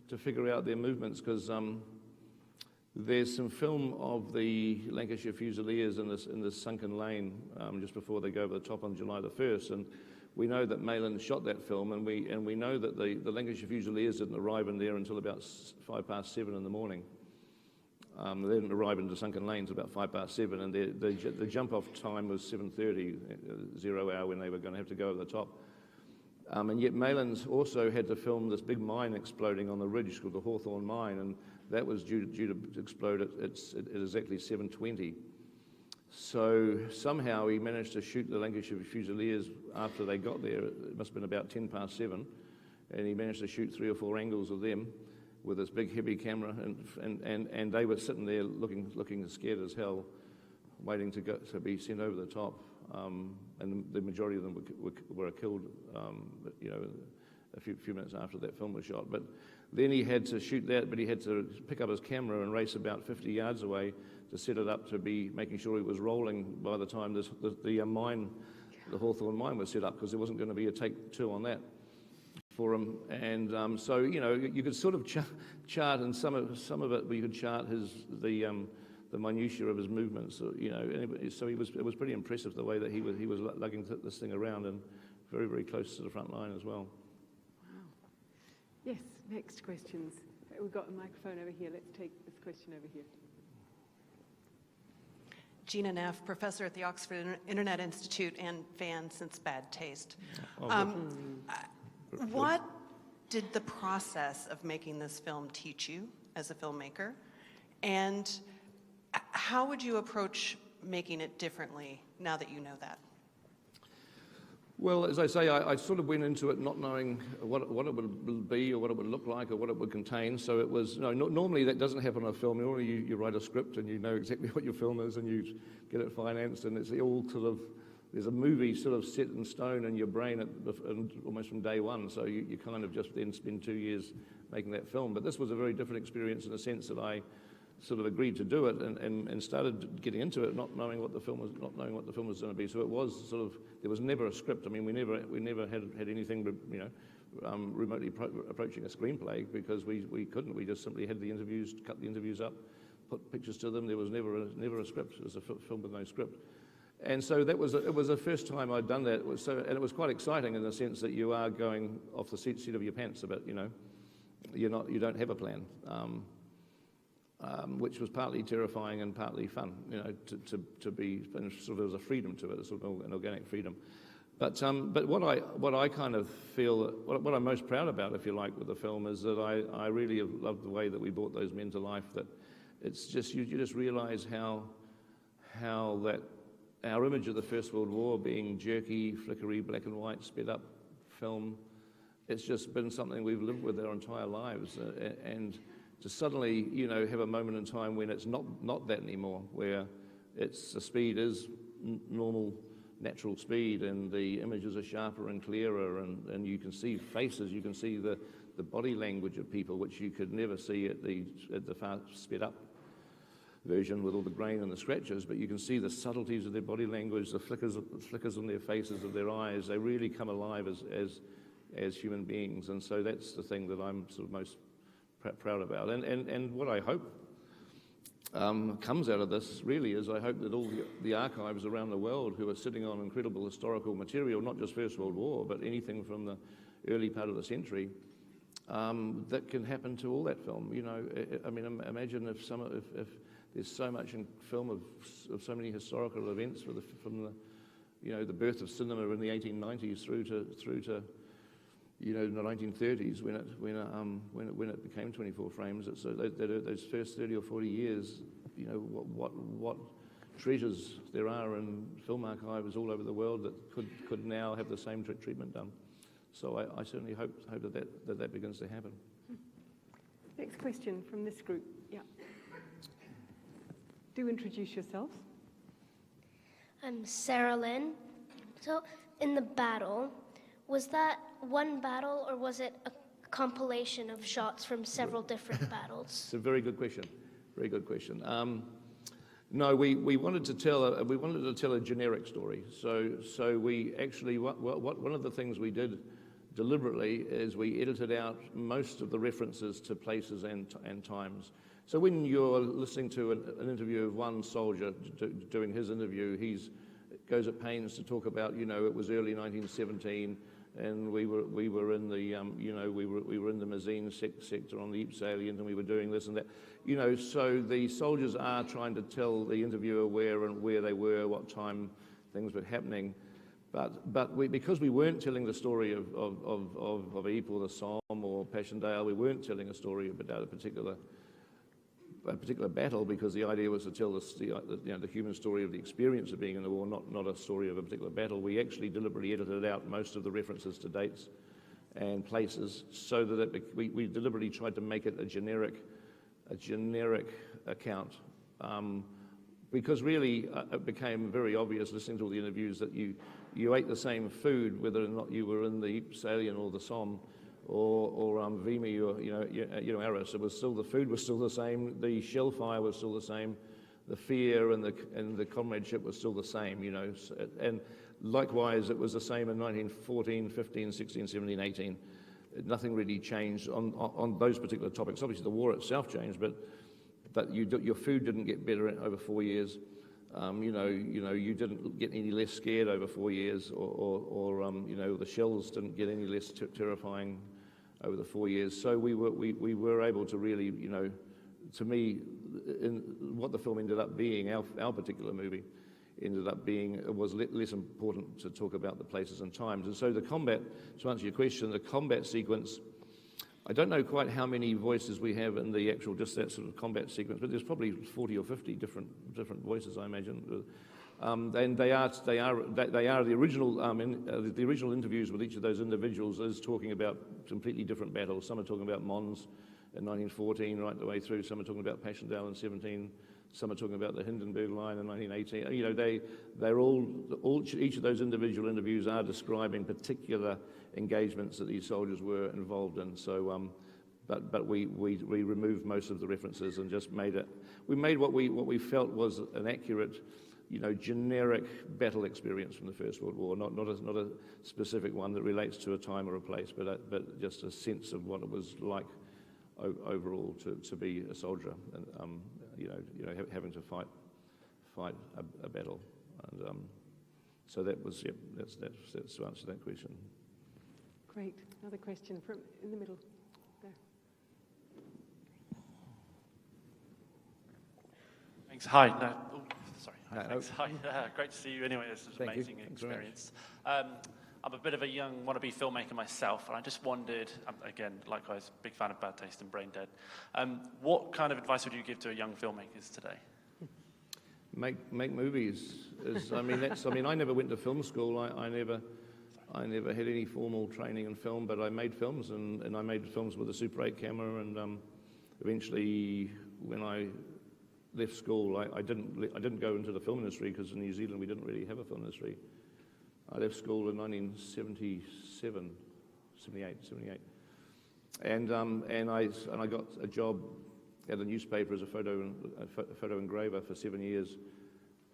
to figure out their movements, because there's some film of the Lancashire Fusiliers in this sunken lane just before they go over the top on July the 1st, and we know that Maylands shot that film, and we know that the Lancashire Fusiliers didn't arrive in there until about 7:05 in the morning. They didn't arrive into Sunken Lanes about 7:05, and the jump-off time was 7:30, 0 hour, when they were going to have to go over the top. And yet Maylands also had to film this big mine exploding on the ridge called the Hawthorne Mine, and that was due to explode at exactly 7:20. So somehow he managed to shoot the Lancashire Fusiliers after they got there. It must have been about 7:10, and he managed to shoot 3 or 4 angles of them with this big heavy camera, and they were sitting there looking scared as hell, waiting to be sent over the top. And the majority of them were killed, a few minutes after that film was shot. But then he had to shoot that, but he had to pick up his camera and race about 50 yards away to set it up to be making sure he was rolling by the time the Hawthorne Mine was set up, because there wasn't going to be a take 2 on that for him. And so, you could sort of chart, and some of it we could chart the minutiae of his movements, so it was pretty impressive the way that he was lugging this thing around, and very, very close to the front line as well. Wow. Yes, next questions. We've got a microphone over here. Let's take this question over here. Gina Neff, professor at the Oxford Internet Institute and fan since Bad Taste. What did the process of making this film teach you as a filmmaker? And how would you approach making it differently now that you know that? Well, as I say, I sort of went into it not knowing what it would be or what it would look like or what it would contain. So it was, normally that doesn't happen on a film. Normally you write a script and you know exactly what your film is and you get it financed, and it's all sort of, there's a movie sort of set in stone in your brain almost from day one. So you kind of just then spend 2 years making that film. But this was a very different experience in the sense that I sort of agreed to do it and started getting into it, not knowing what the film was going to be. So it was sort of, there was never a script. I mean, we never had anything, remotely approaching a screenplay, because we couldn't. We just simply had the interviews, cut the interviews up, put pictures to them. There was never a script. It was a film with no script. And so it was the first time I'd done that. And it was quite exciting in the sense that you are going off the seat of your pants a bit. You don't have a plan. Which was partly terrifying and partly fun, to be, and sort of there's a freedom to it, sort of an organic freedom. But what I kind of feel, what I'm most proud about, if you like, with the film is that I really have loved the way that we brought those men to life. That it's just you just realise how that our image of the First World War being jerky, flickery, black and white, sped up film, it's just been something we've lived with our entire lives, and to suddenly, have a moment in time when it's not that anymore, where the speed is normal, natural speed, and the images are sharper and clearer, and you can see faces, you can see the body language of people, which you could never see at the far sped up version with all the grain and the scratches, but you can see the subtleties of their body language, the flickers on their faces, of their eyes. They really come alive as human beings, and so that's the thing that I'm sort of most proud about. And what I hope comes out of this really is I hope that all the archives around the world who are sitting on incredible historical material, not just First World War, but anything from the early part of the century, that can happen to all that film. I mean, imagine if there's so much in film of so many historical events from the birth of cinema in the 1890s through to the 1930s when it became 24 frames. So those first 30 or 40 years, what treasures there are in film archives all over the world that could now have the same treatment done. So I certainly hope that begins to happen. Next question from this group. Yeah. Do introduce yourselves. I'm Sarah Lynn. So in the battle, was that one battle or was it a compilation of shots from several different battles? It's a very good question. Very good question. No, we wanted to tell a generic story. So we actually one of the things we did deliberately is we edited out most of the references to places and times. So when you're listening to an interview of one soldier doing his interview, goes at pains to talk about, it was early 1917, and we were in the we were in the Mazine sector on the Ypres salient, and we were doing this and that, So the soldiers are trying to tell the interviewer where they were, what time things were happening, but because we weren't telling the story of Ypres or the Somme or Passchendaele, we weren't telling a story about a particular battle, because the idea was to tell the human story of the experience of being in the war, not a story of a particular battle. We actually deliberately edited out most of the references to dates and places, so that we deliberately tried to make it a generic account, because really it became very obvious listening to all the interviews that you ate the same food whether or not you were in the Ypres salient or the Somme or Vimy or Arras. It was still, the food was still the same, the shell fire was still the same, the fear and the comradeship was still the same, and likewise it was the same in 1914, 15, 16, 17, 18. Nothing really changed on those particular topics. Obviously the war itself changed, but your food didn't get better over 4 years. You didn't get any less scared over 4 years, or the shells didn't get any less terrifying over the 4 years. So we were able to really, to me, what the film ended up being, our particular movie ended up being, it was less important to talk about the places and times. And so the combat, to answer your question, the combat sequence, I don't know quite how many voices we have in the actual, just that sort of combat sequence, but there's probably 40 or 50 different voices, I imagine. And they are the original. The original interviews with each of those individuals is talking about completely different battles. Some are talking about Mons in 1914, right the way through. Some are talking about Passchendaele in 17. Some are talking about the Hindenburg Line in 1918. They're all each of those individual interviews are describing particular engagements that these soldiers were involved in. So, but we removed most of the references and just made it. We made what we felt was an accurate, generic battle experience from the First World War. Not a specific one that relates to a time or a place, but just a sense of what it was like overall to be a soldier, and having to fight a battle, and so that was that's to answer that question. Great. Another question from in the middle. There. Thanks. Hi. Sorry. Hi. Thanks. Hi. Great to see you. Anyway, this is an amazing experience. I'm a bit of a young wannabe filmmaker myself, and I just wondered, again, likewise, big fan of Bad Taste and Brain Dead. What kind of advice would you give to young filmmakers today? Make movies. I never went to film school. I never had any formal training in film, but I made films, and I made films with a Super 8 camera, and eventually, when I left school, I didn't go into the film industry, because in New Zealand we didn't really have a film industry. I left school in 1977, 78, and I got a job at a newspaper as a photo engraver for 7 years.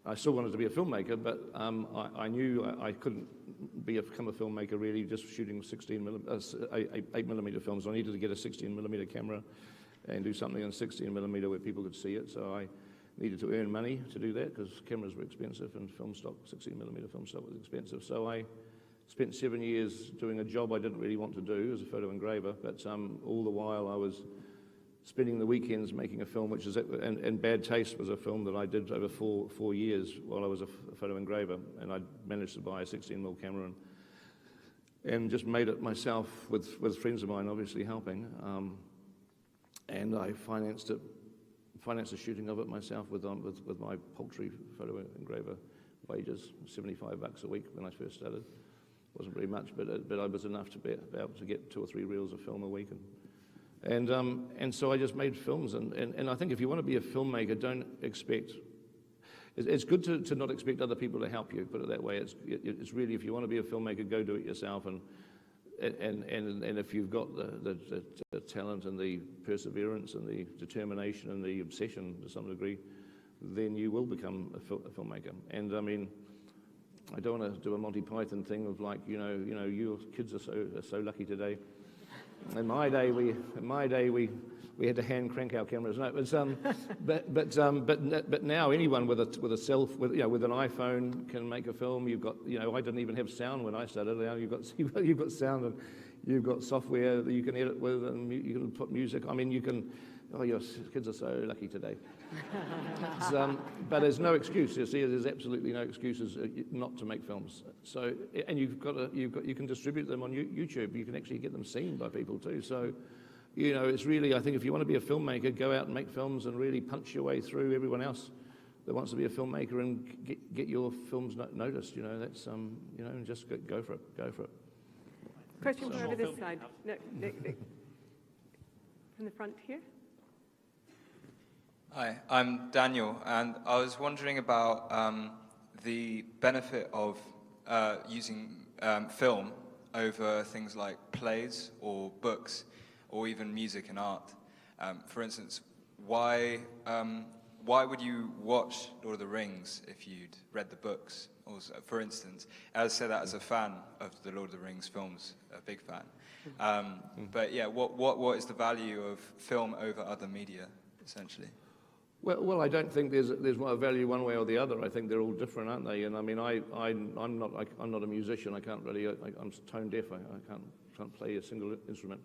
I still wanted to be a filmmaker, but I knew I couldn't become a filmmaker really just shooting 8mm films. I needed to get a 16mm camera and do something in 16mm where people could see it. So I needed to earn money to do that, because cameras were expensive and film stock, 16mm film stock was expensive. So I spent 7 years doing a job I didn't really want to do as a photo engraver, but all the while I was spending the weekends making a film, which is, and Bad Taste was a film that I did over four years while I was a photo engraver, and I managed to buy a 16mm camera and just made it myself with friends of mine obviously helping, and I financed the shooting of it myself with my paltry photo engraver wages, $75 a week when I first started. Wasn't very much, but it was enough to be able to get 2 or 3 reels of film a week, and so I just made films, and I think if you want to be a filmmaker, don't expect. It's good to not expect other people to help you. Put it that way. It's really, if you want to be a filmmaker, go do it yourself, and if you've got the talent and the perseverance and the determination and the obsession to some degree, then you will become a filmmaker. And I mean, I don't want to do a Monty Python thing of like, your kids are so lucky today. In my day, we had to hand crank our cameras. No, it was, but now anyone with an iPhone can make a film. You've got, I didn't even have sound when I started. Now you've got sound, and you've got software that you can edit with, and you can put music. I mean, you can. Oh, your kids are so lucky today. But there's no excuse. You see, there's absolutely no excuses not to make films. So, and you can distribute them on YouTube. You can actually get them seen by people too. So, it's really, I think, if you want to be a filmmaker, go out and make films and really punch your way through everyone else that wants to be a filmmaker and get your films noticed. That's and just go for it. Go for it. Question from over this side. No, from the front here. Hi, I'm Daniel, and I was wondering about the benefit of using film over things like plays or books or even music and art. For instance, why would you watch Lord of the Rings if you'd read the books? Also, for instance, I say that as a fan of the Lord of the Rings films, a big fan. But yeah, what is the value of film over other media, essentially? Well, I don't think there's a value one way or the other. I think they're all different, aren't they? And I mean, I'm not a musician. I can't really. I'm tone deaf. I can't play a single instrument.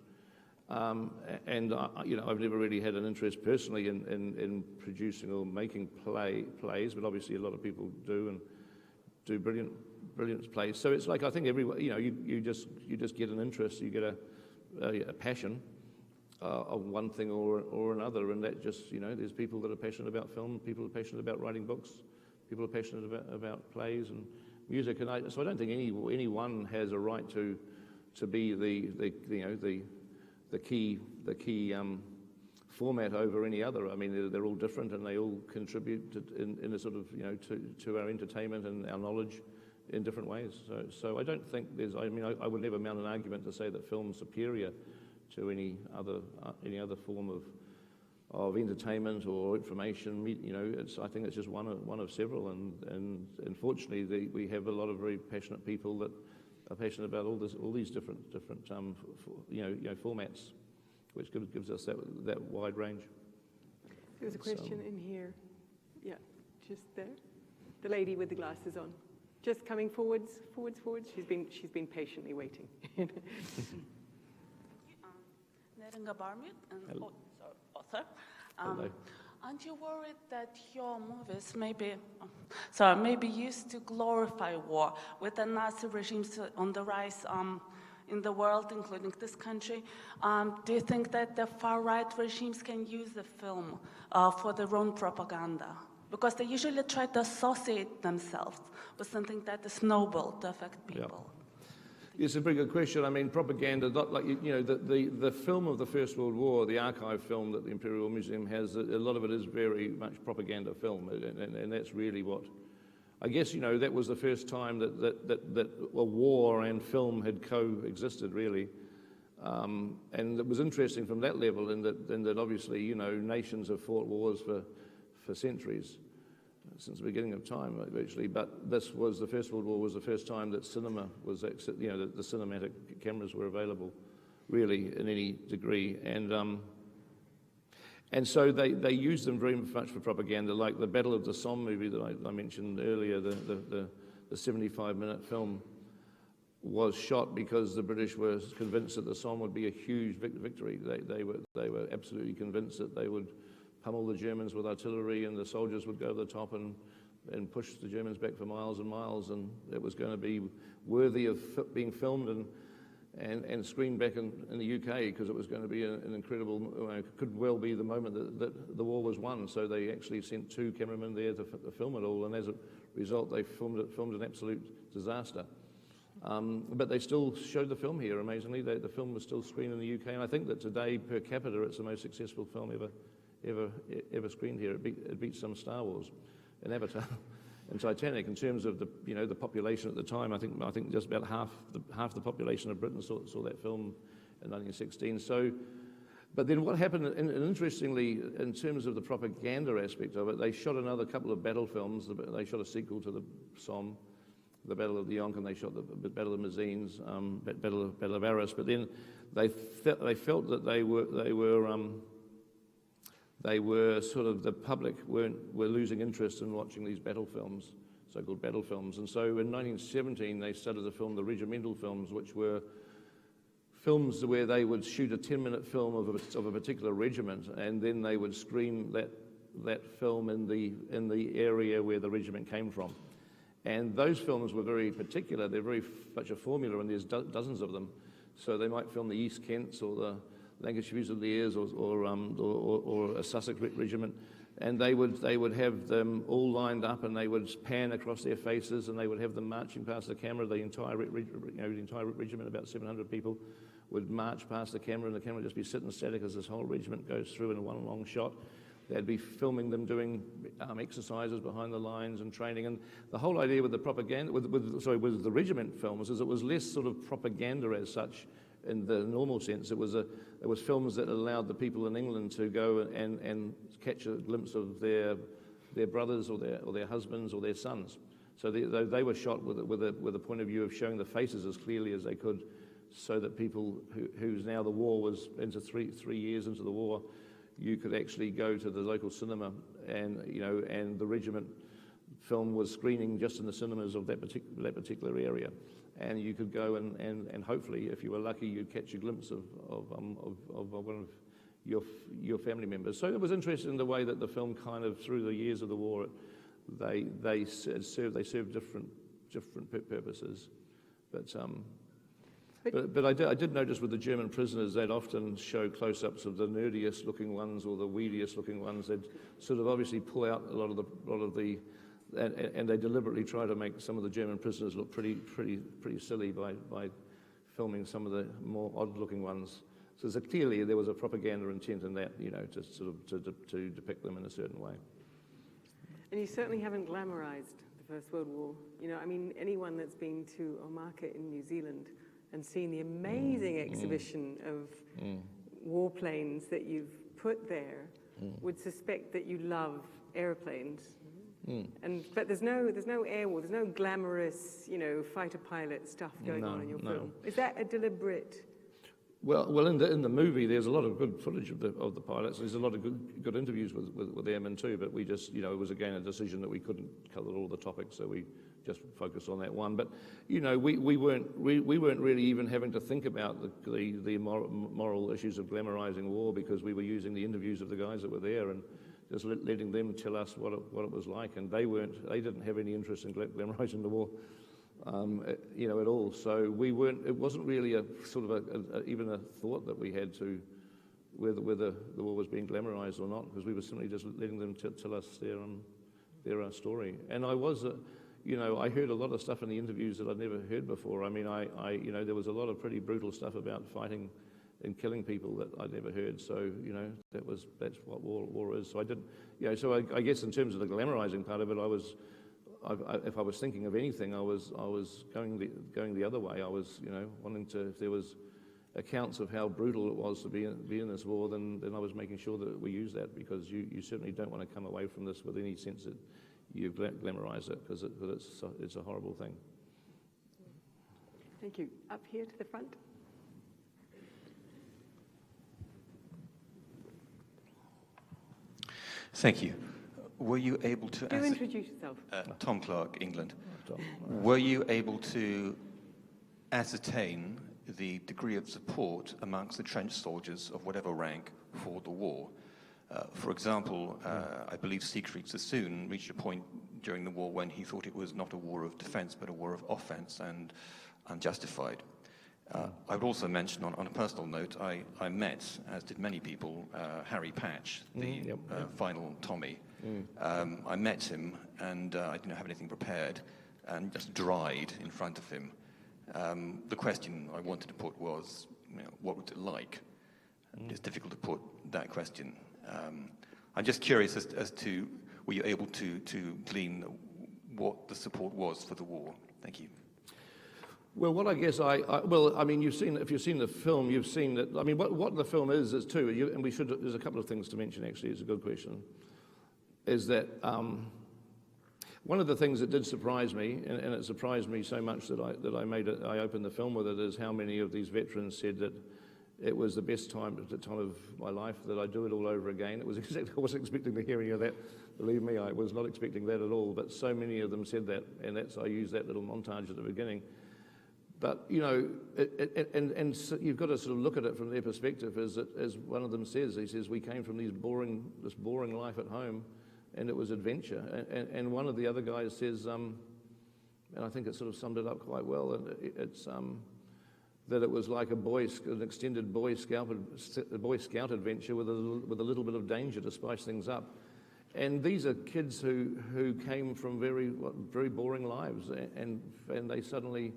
And I've never really had an interest personally in producing or making plays, but obviously a lot of people do and do brilliant plays. So it's like, I think you just get an interest, you get a passion of one thing or another, and that just, there's people that are passionate about film, people are passionate about writing books, people are passionate about plays and music, so I don't think anyone has a right to be the key format over any other. I mean, they're all different, and they all contribute in a sort of, to our entertainment and our knowledge in different ways. So I don't think I would never mount an argument to say that film's superior to any other form of entertainment or information. I think it's just one of several, and unfortunately we have a lot of very passionate people that are passionate about all these different formats, which gives us that wide range. There's a question in here. Yeah, just there. The lady with the glasses on. Just coming forwards. She's been patiently waiting. Neringa Barmit, and author. Hello. Aren't you worried that your movies may be used to glorify war with the Nazi regimes on the rise in the world, including this country? Do you think that the far-right regimes can use the film for their own propaganda? Because they usually try to associate themselves with something that is noble to affect people. Yeah. It's a very good question. I mean, propaganda, not like, the film of the First World War, the archive film that the Imperial Museum has, a lot of it is very much propaganda film, and that's really what, I guess, that was the first time that a war and film had coexisted, really. And it was interesting from that level in that obviously, nations have fought wars for centuries, since the beginning of time, virtually. But the First World War was the first time that cinema was, the cinematic cameras were available, really, in any degree. And so they used them very much for propaganda, like the Battle of the Somme movie that I mentioned earlier, the 75-minute film was shot because the British were convinced that the Somme would be a huge victory. They were absolutely convinced that they would pummel the Germans with artillery, and the soldiers would go to the top and push the Germans back for miles and miles, and it was going to be worthy of being filmed and screened back in the UK, because it was going to be an incredible, could well be the moment that the war was won. So they actually sent 2 cameramen there to film it all, and as a result they filmed an absolute disaster. But they still showed the film here, amazingly. The film was still screened in the UK, and I think that today, per capita, it's the most successful film ever screened here. It beats some Star Wars and Avatar and Titanic in terms of the population at the time. I think just about half the population of Britain saw that film in 1916. So, but then what happened? And interestingly, in terms of the propaganda aspect of it, they shot another couple of battle films. They shot a sequel to the Somme, the Battle of the Yonk, and they shot the Battle of Messines, Battle of Arras. But then they felt that they were sort of, the public were losing interest in watching these battle films, so-called battle films. And so in 1917, they started to film the regimental films, which were films where they would shoot a 10-minute film of a particular regiment, and then they would screen that film in the area where the regiment came from. And those films were very particular. They're very much a formula, and there's dozens of them. So they might film the East Kents or the Lancashire Fusiliers or a Sussex regiment, and they would have them all lined up, and they would pan across their faces, and they would have them marching past the camera. The entire regiment, about 700 people, would march past the camera, and the camera would just be sitting static as this whole regiment goes through in one long shot. They'd be filming them doing exercises behind the lines and training. And the whole idea with the propaganda, with the regiment films, is it was less sort of propaganda as such in the normal sense. It was films that allowed the people in England to go and catch a glimpse of their brothers or their husbands or their sons. So they were shot with a point of view of showing the faces as clearly as they could, so that people who's now the war was into three years into the war, you could actually go to the local cinema, and the regiment film was screening just in the cinemas of that particular area, and you could go and hopefully, if you were lucky, you'd catch a glimpse of one of your family members. So it was interesting the way that the film kind of, through the years of the war, they served different purposes, But I did notice with the German prisoners, they'd often show close-ups of the nerdiest looking ones or the weediest looking ones. They'd sort of obviously pull out a lot of the, and they deliberately try to make some of the German prisoners look pretty silly by filming some of the more odd-looking ones. So clearly there was a propaganda intent in that, to sort of to depict them in a certain way. And you certainly haven't glamorized the First World War. Anyone that's been to a market in New Zealand and seen the amazing exhibition of warplanes that you've put there would suspect that you love airplanes. But there's no air war, there's no glamorous, fighter pilot stuff going on in your film. Is that a deliberate? Well, in the movie, there's a lot of good footage of the pilots. There's a lot of good interviews with airmen too. But we just, it was again a decision that we couldn't cover all the topics, so we just focused on that one. But we weren't really even having to think about the moral issues of glamorizing war, because we were using the interviews of the guys that were there and just letting them tell us what it was like. And they didn't have any interest in glamorizing the war. At all. So we weren't. It wasn't really a sort of even a thought that we had to whether the war was being glamorized or not, because we were simply just letting them tell us their story. And I was, I heard a lot of stuff in the interviews that I'd never heard before. There was a lot of pretty brutal stuff about fighting and killing people that I'd never heard. So that's what war is. So I didn't. So I guess in terms of the glamorizing part of it, if I was thinking of anything, I was going the other way. I was, wanting to, if there was accounts of how brutal it was to be in this war, then I was making sure that we use that, because you certainly don't want to come away from this with any sense that you glamorize it, because it's a horrible thing. Thank you. Up here to the front. Thank you. Were you able to... Do introduce yourself. Tom Clark, England. Were you able to ascertain the degree of support amongst the trench soldiers of whatever rank for the war? For example, I believe Siegfried Sassoon reached a point during the war when he thought it was not a war of defense but a war of offense and unjustified. I would also mention, on a personal note, I met, as did many people, Harry Patch, the final Tommy. I met him, and I didn't have anything prepared, and just dried in front of him. The question I wanted to put was, what was it like? It's difficult to put that question. I'm just curious as to, were you able to glean what the support was for the war? Thank you. Well, what I guess if you've seen the film, you've seen that. I mean, what the film is too, and there's a couple of things to mention. Actually, it's a good question. Is that one of the things that did surprise me, and it surprised me so much that I opened the film with it, is how many of these veterans said that it was the best time at the time of my life that I'd do it all over again. It was exactly, I wasn't expecting to hear any of that. Believe me, I was not expecting that at all. But so many of them said that, and I used that little montage at the beginning. But you know, so you've got to sort of look at it from their perspective. As one of them says, he says, we came from this boring life at home, and it was adventure. And one of the other guys says, and I think it sort of summed it up quite well. And it's that it was like an extended Boy Scout adventure with a little bit of danger to spice things up. And these are kids who came from very boring lives, and they suddenly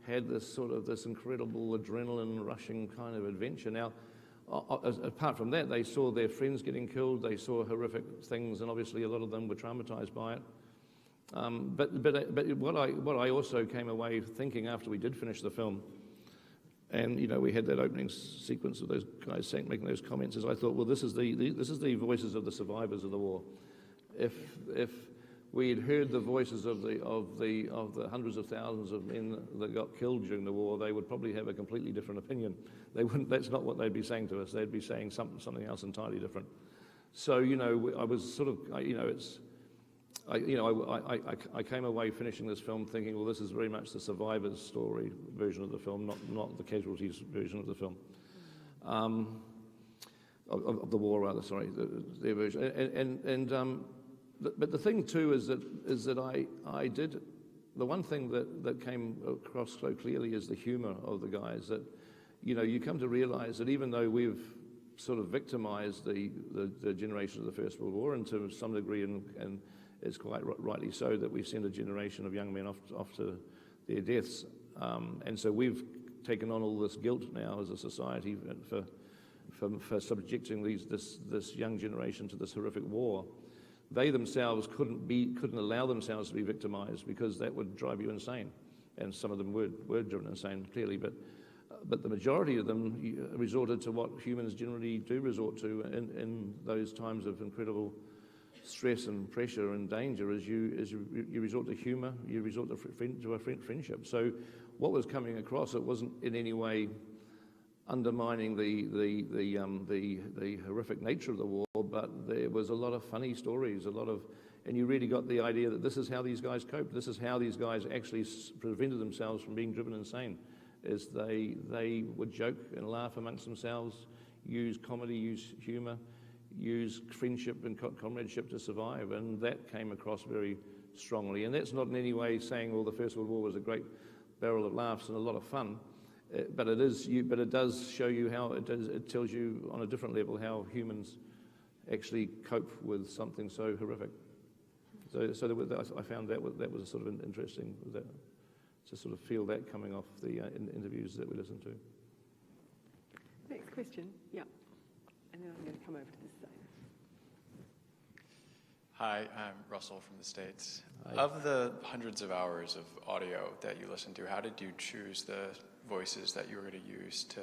had this incredible adrenaline rushing kind of adventure. Now, apart from that, they saw their friends getting killed, they saw horrific things, and obviously a lot of them were traumatized by it. But what I also came away thinking after we did finish the film, and you know, we had that opening sequence of those guys making those comments, is I thought, well, this is the voices of the survivors of the war. If we had heard the voices of the hundreds of thousands of men that got killed during the war, they would probably have a completely different opinion. They wouldn't. That's not what they'd be saying to us. They'd be saying something else entirely different. So you know, I was sort of, I came away finishing this film thinking, well, this is very much the survivors' story version of the film, not the casualties version of the film, of the war, rather. Sorry, their version. But the thing too is that I did, the one thing that came across so clearly is the humour of the guys. That, you know, you come to realise that even though we've sort of victimised the generation of the First World War, and to some degree, and it's quite rightly so, that we've sent a generation of young men off to their deaths. And so we've taken on all this guilt now as a society for subjecting this young generation to this horrific war. They themselves couldn't allow themselves to be victimised, because that would drive you insane. And some of them were driven insane, clearly. But the majority of them resorted to what humans generally do resort to in those times of incredible stress and pressure and danger, as you resort to humour, you resort to a friendship. So what was coming across, it wasn't in any way undermining the horrific nature of the war, but there was a lot of funny stories, and you really got the idea that this is how these guys coped. This is how these guys actually prevented themselves from being driven insane. Is they would joke and laugh amongst themselves, use comedy, use humour, use friendship and comradeship to survive, and that came across very strongly. And that's not in any way saying, well, the First World War was a great barrel of laughs and a lot of fun, but it does show you how it tells you on a different level how humans actually cope with something so horrific. So I found that was sort of interesting, to sort of feel that coming off the interviews that we listened to. Next question, yeah. And then I'm going to come over to this side. Hi, I'm Russell from the States. Hi. Of the hundreds of hours of audio that you listened to, how did you choose the voices that you were going to use to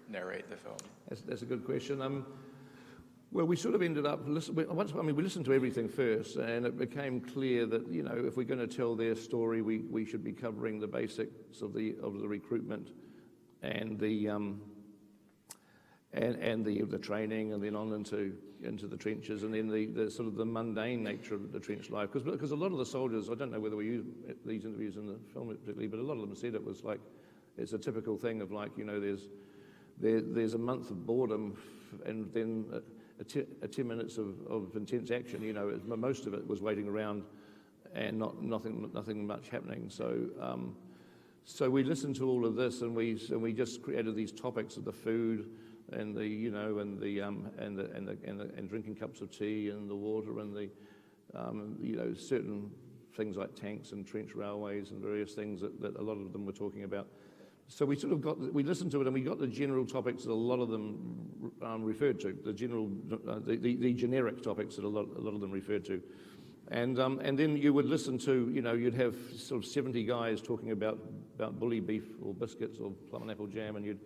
narrate the film? That's a good question. Well, we sort of ended up we listened to everything first, and it became clear that, you know, if we're going to tell their story, we should be covering the basics of the recruitment and the training, and then on into the trenches, and then the sort of the mundane nature of the trench life. Because a lot of the soldiers, I don't know whether we use these interviews in the film particularly, but a lot of them said it was like, it's a typical thing of, like, you know, there's a month of boredom, and then 10 minutes of intense action. You know, most of it was waiting around and nothing much happening. So we listened to all of this, and we just created these topics of the food, and and drinking cups of tea, and the water, and the certain things like tanks and trench railways and various things that a lot of them were talking about. So we listened to it, and we got the general topics that a lot of them referred to, the generic topics that a lot of them referred to. And then you would listen to, you know, you'd have sort of 70 guys talking about bully beef or biscuits or plum and apple jam, and you'd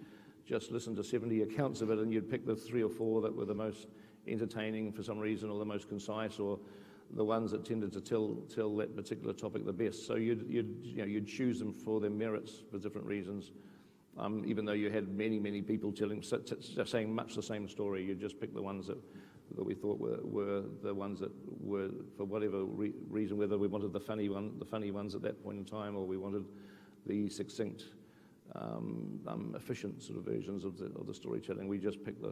just listen to 70 accounts of it, and you'd pick the 3 or 4 that were the most entertaining for some reason, or the most concise, or the ones that tended to tell that particular topic the best. So you'd choose them for their merits for different reasons, Even though you had many people saying much the same story, you just picked the ones that we thought were the ones that were, for whatever reason, whether we wanted the funny ones at that point in time, or we wanted the succinct, efficient sort of versions of the storytelling. We just picked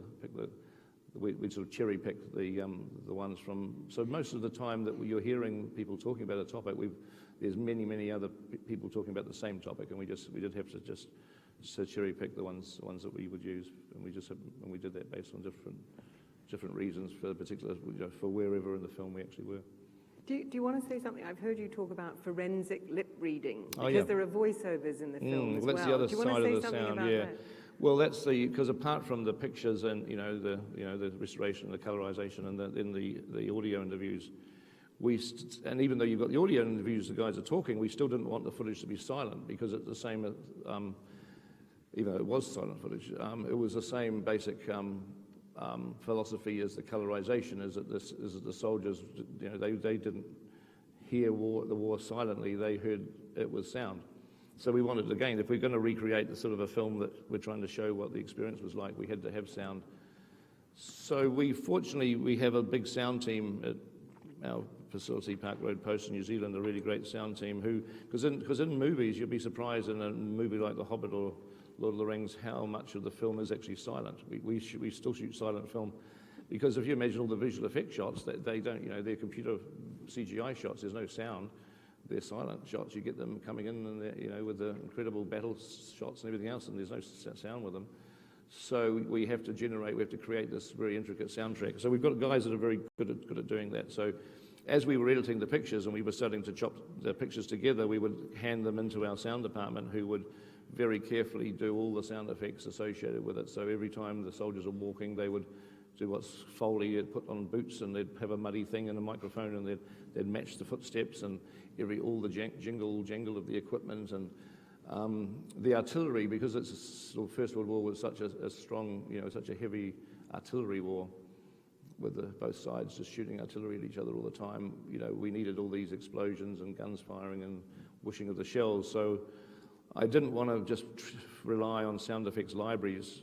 we sort of cherry picked the ones from. So most of the time that you're hearing people talking about a topic, there's many other people talking about the same topic, and we did have to just cherry pick the ones that we would use, and we did that based on different reasons for the particular, for wherever in the film we actually were. Do you want to say something? I've heard you talk about forensic lip reading, because yeah. there are voiceovers in the film as well. That's the other Do you want side to say of the something sound, about yeah. that? Well, that's because apart from the pictures and the restoration, the colorization, and the audio interviews, and even though you've got the audio interviews, the guys are talking, we still didn't want the footage to be silent, because it's the same. Even though it was silent footage, it was the same basic philosophy as the colorization. Is that the soldiers, they didn't hear the war silently; they heard it with sound. So we wanted, again, if we're going to recreate the sort of a film that we're trying to show what the experience was like, we had to have sound. So fortunately we have a big sound team at our facility, Park Road Post in New Zealand, a really great sound team because in movies, you'll be surprised in a movie like The Hobbit or Lord of the Rings how much of the film is actually silent. We still shoot silent film, because if you imagine all the visual effect shots, they don't, they're computer CGI shots, there's no sound. They're silent shots. You get them coming in, and with the incredible battle shots and everything else, and there's no sound with them. So we have to create this very intricate soundtrack. So we've got guys that are very good at doing that. So as we were editing the pictures and we were starting to chop the pictures together, we would hand them into our sound department, who would very carefully do all the sound effects associated with it. So every time the soldiers are walking, they would do what's Foley, they'd put on boots, and they'd have a muddy thing and a microphone, and they'd match the footsteps and all the jangle of the equipment, and the artillery, because First World War was such a strong, such a heavy artillery war, with both sides just shooting artillery at each other all the time. We needed all these explosions and guns firing and whooshing of the shells. So I didn't want to just rely on sound effects libraries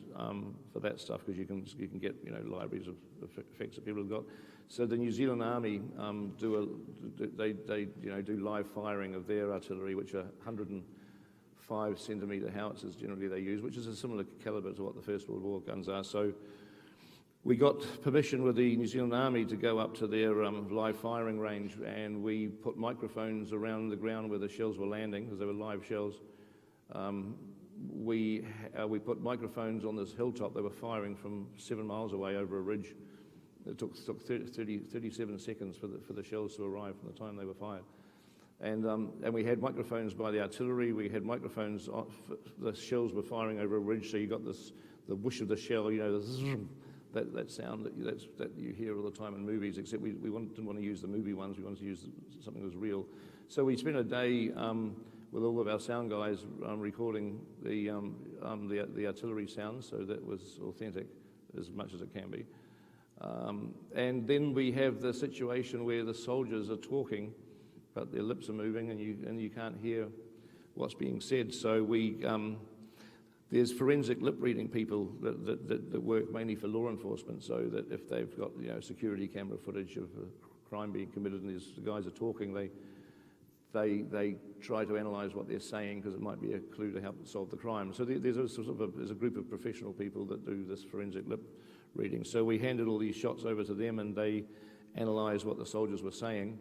for that stuff, because you can get libraries of effects that people have got. So the New Zealand Army do live firing of their artillery, which are 105 centimetre howitzers generally they use, which is a similar calibre to what the First World War guns are. So we got permission with the New Zealand Army to go up to their live firing range, and we put microphones around the ground where the shells were landing, because they were live shells. We put microphones on this hilltop. They were firing from 7 miles away over a ridge. It took 37 seconds for the shells to arrive from the time they were fired. And we had microphones by the artillery. We had microphones. The shells were firing over a ridge, so you got the whoosh of the shell. The zzz, that sound that you hear all the time in movies. Except we didn't want to use the movie ones. We wanted to use something that was real. So we spent a day with all of our sound guys recording the artillery sound, so that was authentic as much as it can be. And then we have the situation where the soldiers are talking, but their lips are moving, and you can't hear what's being said. So there's forensic lip reading people that work mainly for law enforcement, so that if they've got security camera footage of a crime being committed and the guys are talking, they try to analyse what they're saying, because it might be a clue to help solve the crime. So there's a group of professional people that do this forensic lip reading. So we handed all these shots over to them, and they analysed what the soldiers were saying.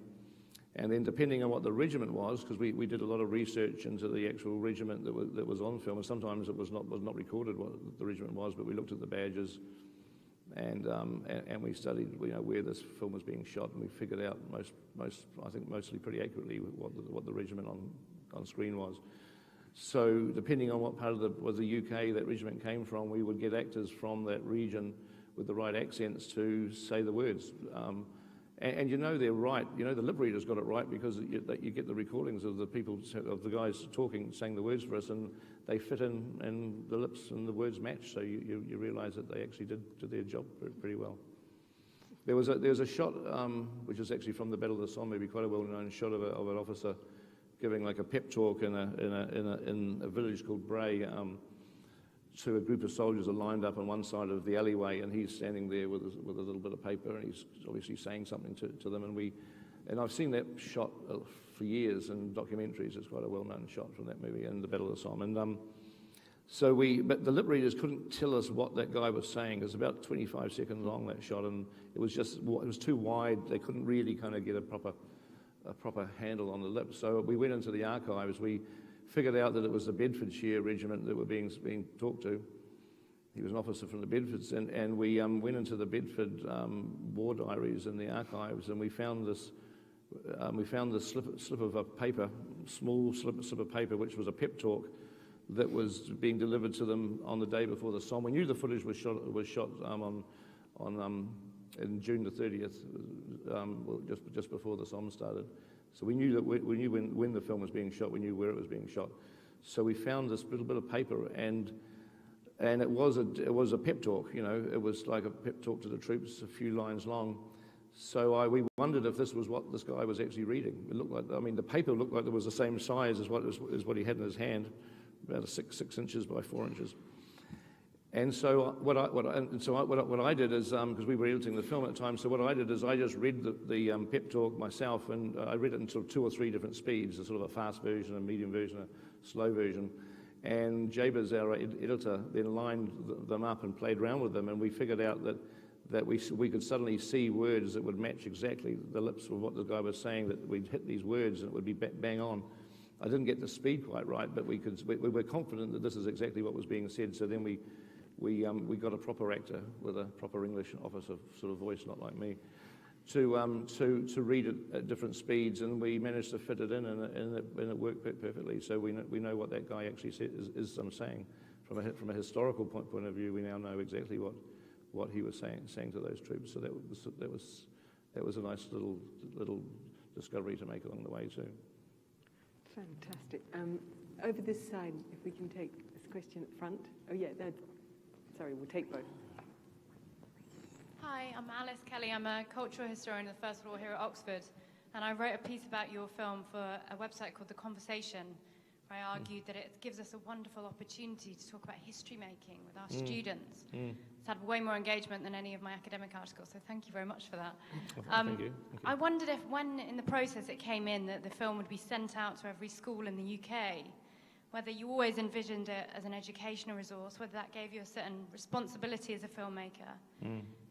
And then depending on what the regiment was, because we did a lot of research into the actual regiment that was on film, and sometimes it was not recorded what the regiment was, but we looked at the badges, and we studied where this film was being shot, and we figured out mostly pretty accurately what the regiment on screen was. So depending on what part of the UK that regiment came from, we would get actors from that region with the right accents to say the words. And they're right. The lip readers got it right, because you get the recordings of the guys talking, saying the words for us, and they fit in, and the lips and the words match. So you realise that they actually did their job pretty well. There was a shot which is actually from the Battle of the Somme, maybe quite a well-known shot of an officer giving like a pep talk in a village called Bray. So a group of soldiers are lined up on one side of the alleyway, and he's standing there with a little bit of paper, and he's obviously saying something to them. And I've seen that shot for years in documentaries. It's quite a well-known shot from that movie and the Battle of the Somme. And but the lip readers couldn't tell us what that guy was saying. It was about 25 seconds long, that shot, and it was too wide. They couldn't really kind of get a proper handle on the lips. So we went into the archives. We figured out that it was the Bedfordshire Regiment that were being talked to. He was an officer from the Bedfords, and we went into the Bedford war diaries in the archives, and we found this slip of a paper, small slip of paper, which was a pep talk that was being delivered to them on the day before the Somme. We knew the footage was shot in June the 30th, just before the Somme started. So we knew that we knew when the film was being shot. We knew where it was being shot. So we found this little bit of paper, and it was a pep talk. You know, it was like a pep talk to the troops, a few lines long. So we wondered if this was what this guy was actually reading. It looked like, I mean, the paper looked like it was the same size as what he had in his hand, about 6 inches by 4 inches. And so what I did is, because we were editing the film at the time, so what I did is I just read the pep talk myself, and I read it in sort of 2 or 3 different speeds, a sort of a fast version, a medium version, a slow version. And Jabez, our editor, then lined them up and played around with them, and we figured out that we could suddenly see words that would match exactly the lips of what the guy was saying, that we'd hit these words and it would be bang on. I didn't get the speed quite right, but we were confident that this is exactly what was being said. So then we got a proper actor with a proper English officer sort of voice, not like me, to read it at different speeds, and we managed to fit it in, and it worked perfectly. So we know what that guy actually is saying. From a historical point of view, we now know exactly what he was saying to those troops. So that was a nice little discovery to make along the way too. Fantastic. Over this side, if we can take this question at front. Oh yeah, sorry, we'll take both. Hi, I'm Alice Kelly. I'm a cultural historian of the First World War here at Oxford, and I wrote a piece about your film for a website called The Conversation, where I argued that it gives us a wonderful opportunity to talk about history making with our students. It's had way more engagement than any of my academic articles, so thank you very much for that. Thank you. I wondered if when in the process it came in that the film would be sent out to every school in the UK, whether you always envisioned it as an educational resource, whether that gave you a certain responsibility as a filmmaker.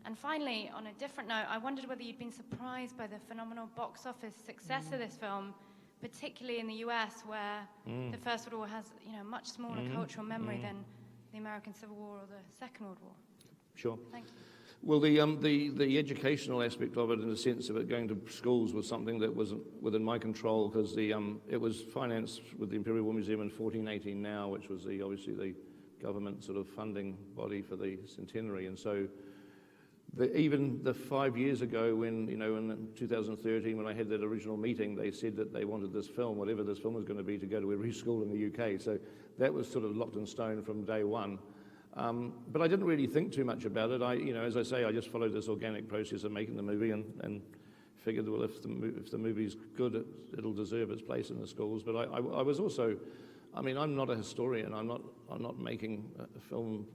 And finally, on a different note, I wondered whether you'd been surprised by the phenomenal box office success of this film, particularly in the US, where the First World War has, much smaller cultural memory than the American Civil War or the Second World War. Sure. Thank you. Well, the educational aspect of it, in the sense of it going to schools, was something that wasn't within my control, because it was financed with the Imperial War Museum in 1418 now, which was obviously the government sort of funding body for the centenary, and so even the 5 years ago, when in 2013, when I had that original meeting, they said that they wanted this film, whatever this film was going to be, to go to every school in the UK. So that was sort of locked in stone from day one. But I didn't really think too much about it. As I say, I just followed this organic process of making the movie, and figured, well, if the movie's good, it'll deserve its place in the schools. But I was also, I'm not a historian. I'm not making a film.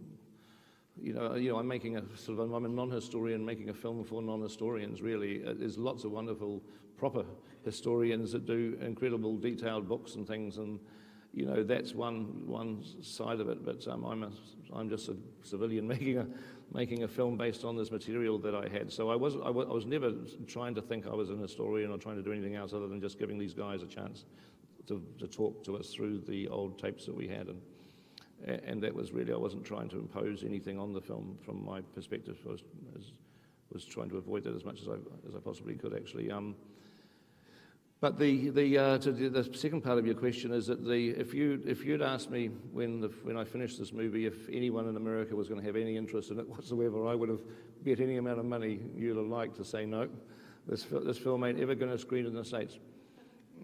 I'm making I'm a non-historian making a film for non-historians, really. There's lots of wonderful, proper historians that do incredible detailed books and things, and that's one side of it. But I'm just a civilian making a film based on this material that I had. So I was never trying to think I was an historian or trying to do anything else other than just giving these guys a chance to talk to us through the old tapes that we had. And that was really, I wasn't trying to impose anything on the film from my perspective. I was trying to avoid that as much as I possibly could, actually. But the second part of your question is that if you'd asked me when I finished this movie if anyone in America was going to have any interest in it whatsoever, I would have bet any amount of money you'd have liked to say no. This film ain't ever going to screen in the States,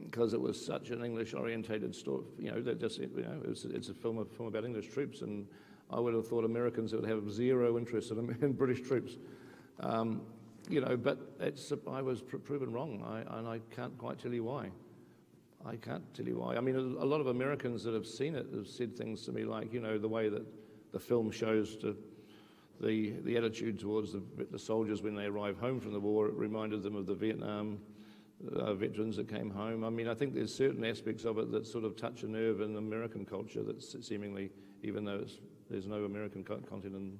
because it was such an English-orientated story. It's a film about English troops, and I would have thought Americans would have zero interest in British troops. But I was proven wrong, and I can't quite tell you why. I can't tell you why. A lot of Americans that have seen it have said things to me like, the way that the film shows the attitude towards the soldiers when they arrived home from the war. It reminded them of the Vietnam veterans that came home. I mean, I think there's certain aspects of it that sort of touch a nerve in American culture that's seemingly, even though there's no American content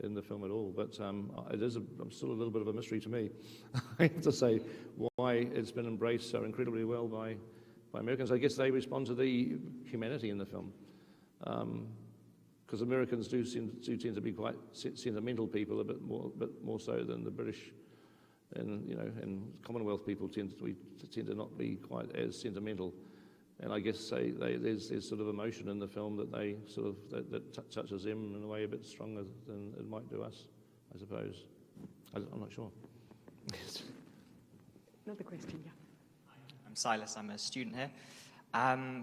in the film at all. But it is still a little bit of a mystery to me, I have to say, why it's been embraced so incredibly well by Americans. I guess they respond to the humanity in the film. Because Americans do tend to be quite sentimental people, a bit more so than the British. And Commonwealth people tend to not be quite as sentimental, and I guess there's sort of emotion in the film that they sort of that touches them in a way a bit stronger than it might do us, I suppose. I'm not sure. Another question, yeah. I'm Silas. I'm a student here.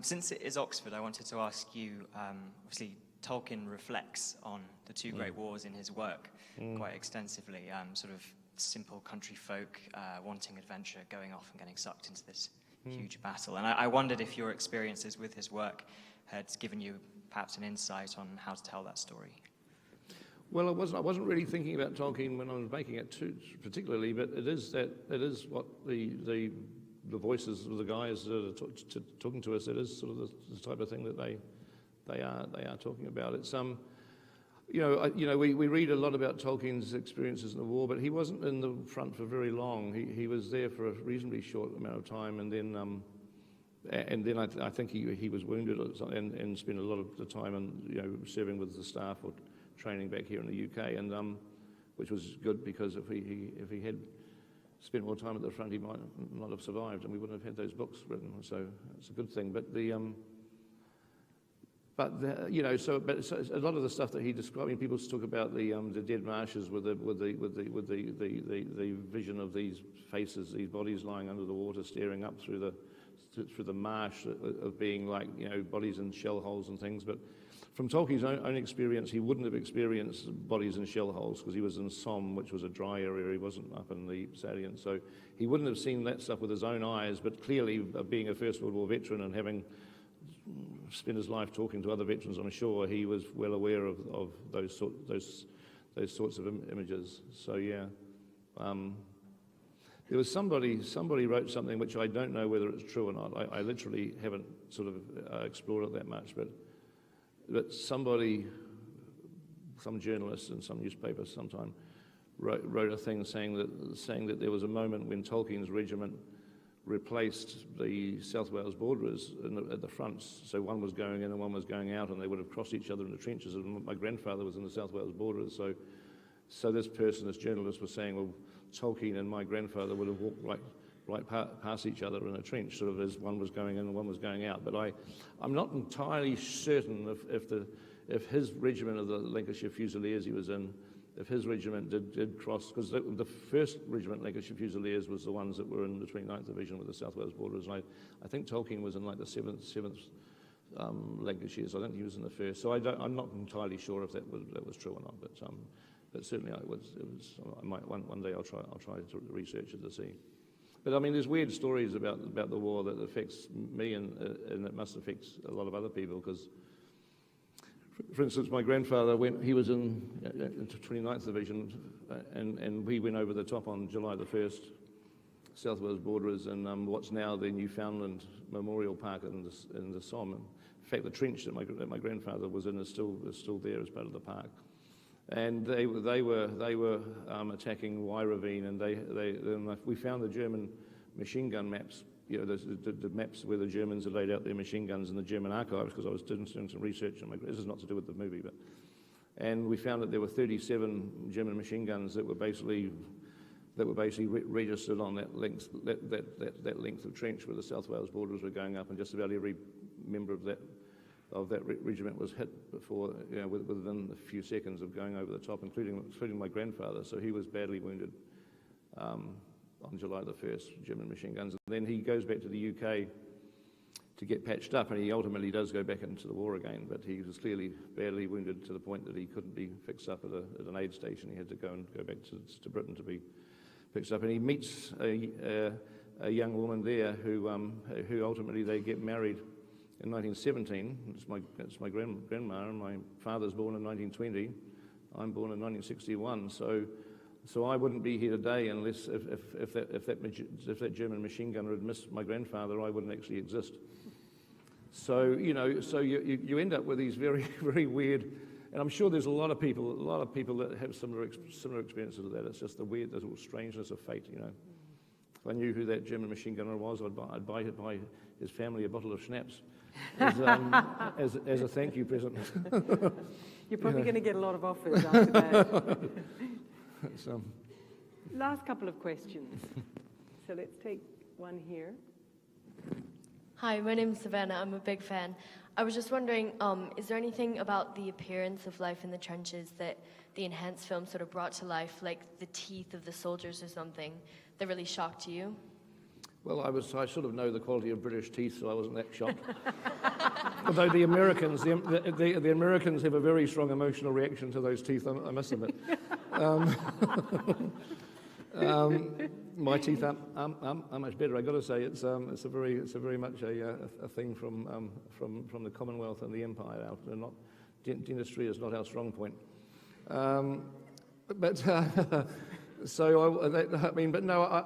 Since it is Oxford, I wanted to ask you. Obviously, Tolkien reflects on the two great wars in his work quite extensively. Sort of simple country folk wanting adventure, going off and getting sucked into this huge battle. And I wondered if your experiences with his work had given you perhaps an insight on how to tell that story. Well, I wasn't really thinking about Tolkien when I was making it too, particularly, but it is what the voices of the guys that are talking to us. It is sort of the type of thing that they are talking about. It's we read a lot about Tolkien's experiences in the war, but he wasn't in the front for very long. He was there for a reasonably short amount of time, and then I think he was wounded and spent a lot of the time serving with the staff or training back here in the UK, and which was good, because if he had spent more time at the front, he might not have survived, and we wouldn't have had those books written. So it's a good thing. But a lot of the stuff that he described, I mean, people talk about the dead marshes with the vision of these faces, these bodies lying under the water, staring up through the marsh of being like bodies in shell holes and things. But from Tolkien's own experience, he wouldn't have experienced bodies in shell holes because he was in Somme, which was a dry area. He wasn't up in the salient, so he wouldn't have seen that stuff with his own eyes. But clearly, being a First World War veteran and having spent his life talking to other veterans on shore, he was well aware of those sorts of images. So yeah, there was somebody wrote something which I don't know whether it's true or not. I literally haven't sort of explored it that much, but somebody, some journalist in some newspaper sometime wrote a thing saying that there was a moment when Tolkien's regiment replaced the South Wales borderers at the fronts. So one was going in and one was going out, and they would have crossed each other in the trenches. And my grandfather was in the South Wales borderers. So this journalist was saying, well, Tolkien and my grandfather would have walked right past each other in a trench, sort of as one was going in and one was going out. But I'm not entirely certain if his regiment of the Lancashire Fusiliers he was in, if his regiment did cross, because the first regiment, Lancashire Fusiliers, was the ones that were in the 29th Division with the South Wales borderers. And I think Tolkien was in like the 7th Lancashire, so I don't think he was in the first. So I'm not entirely sure if that was true or not, but certainly it was. I might one day I'll try to research it to see. But I mean, there's weird stories about the war that affects me, and it must affect a lot of other people, because, for instance, my grandfather, he was in 29th Division, and we went over the top on July the 1st, South Wales borderers, and what's now the Newfoundland Memorial Park in the Somme. In fact, the trench that my grandfather was in is still there as part of the park. And they were attacking Y Ravine, and we found the German machine gun maps. The maps where the Germans had laid out their machine guns in the German archives, because I was doing some research. This is not to do with the movie, and we found that there were 37 German machine guns that were basically registered on that length of trench where the South Wales borderers were going up, and just about every member of that regiment was hit before, within a few seconds of going over the top, including my grandfather. So he was badly wounded on July the 1st, German machine guns. And then he goes back to the UK to get patched up, and he ultimately does go back into the war again, but he was clearly badly wounded to the point that he couldn't be fixed up at an aid station. He had to go back to Britain to be fixed up. And he meets a young woman there who ultimately they get married in 1917. It's my grandma, and my father's born in 1920. I'm born in 1961. So I wouldn't be here today unless if that German machine gunner had missed my grandfather, I wouldn't actually exist. So you end up with these very, very weird, and I'm sure there's a lot of people that have similar experiences of that. It's just the little strangeness of fate, If I knew who that German machine gunner was, I'd buy his family a bottle of schnapps as a thank you present. You're probably going to get a lot of offers after that. Last couple of questions. So let's take one here. Hi, my name is Savannah. I'm a big fan. I was just wondering, is there anything about the appearance of life in the trenches that the enhanced film sort of brought to life, like the teeth of the soldiers or something, that really shocked you? Well, I sort of know the quality of British teeth, so I wasn't that shocked. Although the Americans have a very strong emotional reaction to those teeth, I must admit. My teeth are much better. I got to say, it's very much a thing from the Commonwealth and the Empire. Dentistry is not our strong point. I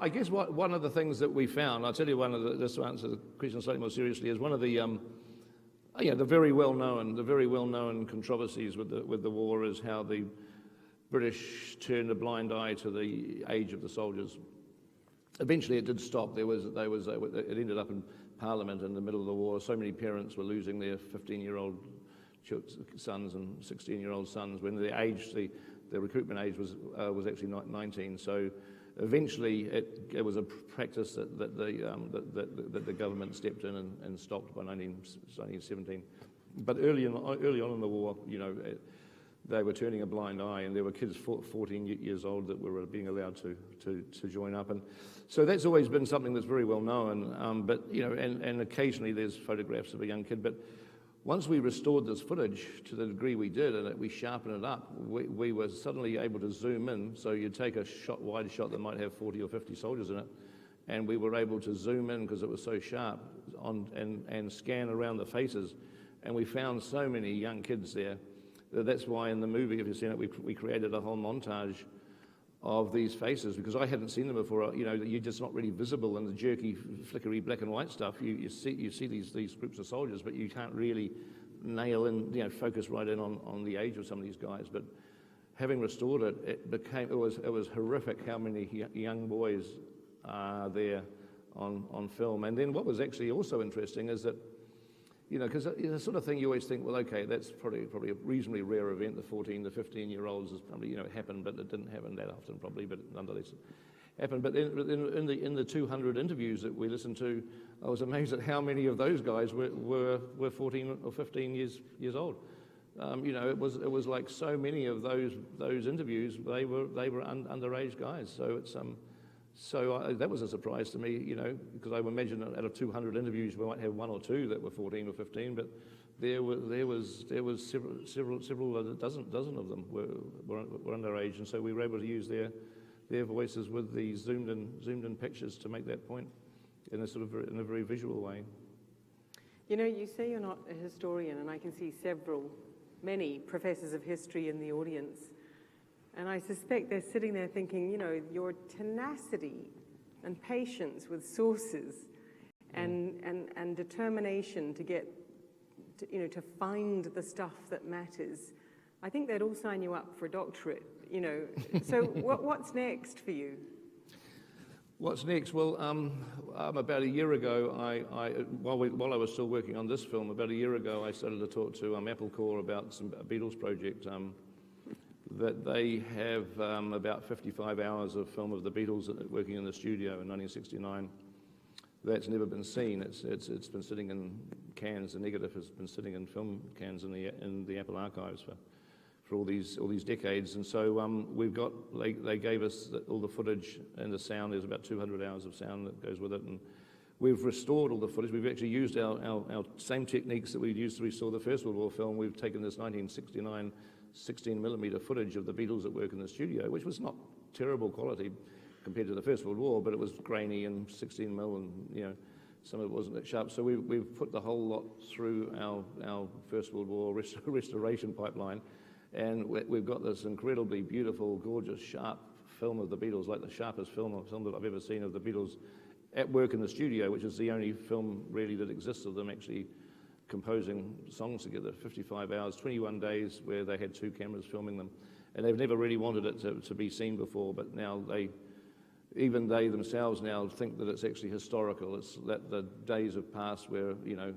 guess one of the things that we found, I'll tell you just to answer the question slightly more seriously, is one of the very well known controversies with the war is how the British turned a blind eye to the age of the soldiers. Eventually, it did stop. It ended up in Parliament in the middle of the war. So many parents were losing their 15-year-old sons and 16-year-old sons when the recruitment age was actually 19. So eventually, it was a practice that the government stepped in and stopped by 1917. But early on in the war, they were turning a blind eye, and there were kids 14 years old that were being allowed to join up, and so that's always been something that's very well known. But and occasionally there's photographs of a young kid. But once we restored this footage to the degree we did, and we sharpened it up, we were suddenly able to zoom in. So you'd take a wide shot that might have 40 or 50 soldiers in it, and we were able to zoom in because it was so sharp and scan around the faces, and we found so many young kids there. That's why in the movie, if you've seen it, we created a whole montage of these faces, because I hadn't seen them before. You're just not really visible in the jerky, flickery black and white stuff. You see these groups of soldiers, but you can't really nail in, focus right in on the age of some of these guys. But having restored it, it was horrific how many young boys are there on film. And then what was actually also interesting is that, because it's the sort of thing you always think, well, okay, that's probably a reasonably rare event. The 14, the 15-year-olds is probably, it happened, but it didn't happen that often probably, but nonetheless it happened. But in the 200 interviews that we listened to, I was amazed at how many of those guys were 14 or 15 years old. It was like so many of those interviews, they were underage guys. So it's that was a surprise to me, because I would imagine that out of 200 interviews we might have one or two that were 14 or 15, but there was several dozen of them were underage, and so we were able to use their voices with the zoomed in pictures to make that point in a very visual way. You say you're not a historian, and I can see many professors of history in the audience. And I suspect they're sitting there thinking, your tenacity and patience with sources and determination to get, to find the stuff that matters. I think they'd all sign you up for a doctorate, So what's next for you? What's next? Well, about a year ago, while I was still working on this film, about a year ago, I started to talk to Apple Corps about a Beatles project. That they have about 55 hours of film of the Beatles working in the studio in 1969. That's never been seen. It's been sitting in cans. The negative has been sitting in film cans in the Apple archives for all these decades. And so they gave us all the footage and the sound. There's about 200 hours of sound that goes with it, and we've restored all the footage. We've actually used our same techniques that we used to restore the First World War film. We've taken this 1969 16mm footage of the Beatles at work in the studio, which was not terrible quality compared to the First World War, but it was grainy and 16mm, and some of it wasn't that sharp. So we've put the whole lot through our First World War restoration pipeline, and we've got this incredibly beautiful, gorgeous, sharp film of the Beatles, like the sharpest film that I've ever seen of the Beatles at work in the studio, which is the only film really that exists of them actually composing songs together. 55 hours, 21 days, where they had 2 cameras filming them. And they've never really wanted it to be seen before, but now even they themselves now think that it's actually historical. It's that the days have passed where, you know,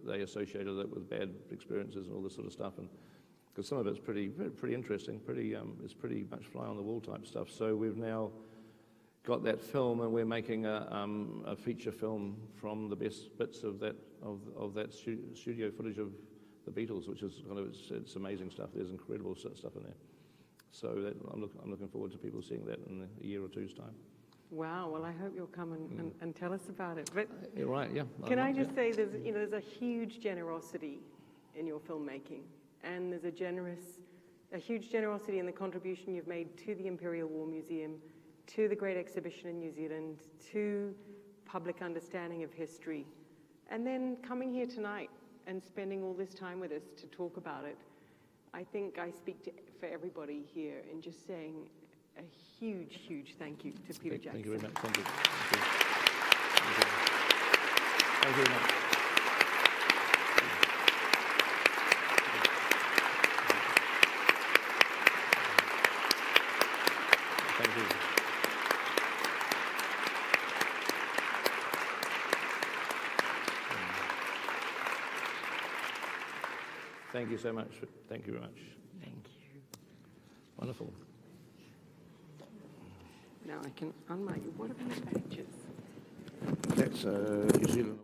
they associated it with bad experiences and all this sort of stuff. And because some of it's pretty interesting, it's pretty much fly on the wall type stuff. So we've now got that film, and we're making a feature film from the best bits of that studio footage of the Beatles, which is kind of it's amazing stuff. There's incredible stuff in there. So I'm looking forward to people seeing that in a year or two's time. Wow. Well, I hope you'll come and tell us about it. But you're right. Yeah. Can I just say there's a huge generosity in your filmmaking, and there's a huge generosity in the contribution you've made to the Imperial War Museum, to the Great Exhibition in New Zealand, to public understanding of history, and then coming here tonight and spending all this time with us to talk about it. I think I speak for everybody here in just saying a huge, huge thank you to Peter Jackson. Thank you very much. Thank you. Thank you very much. Thank you. Thank you so much. Thank you very much. Thank you. Wonderful. Now I can unmic you. What are these badges? That's New Zealand.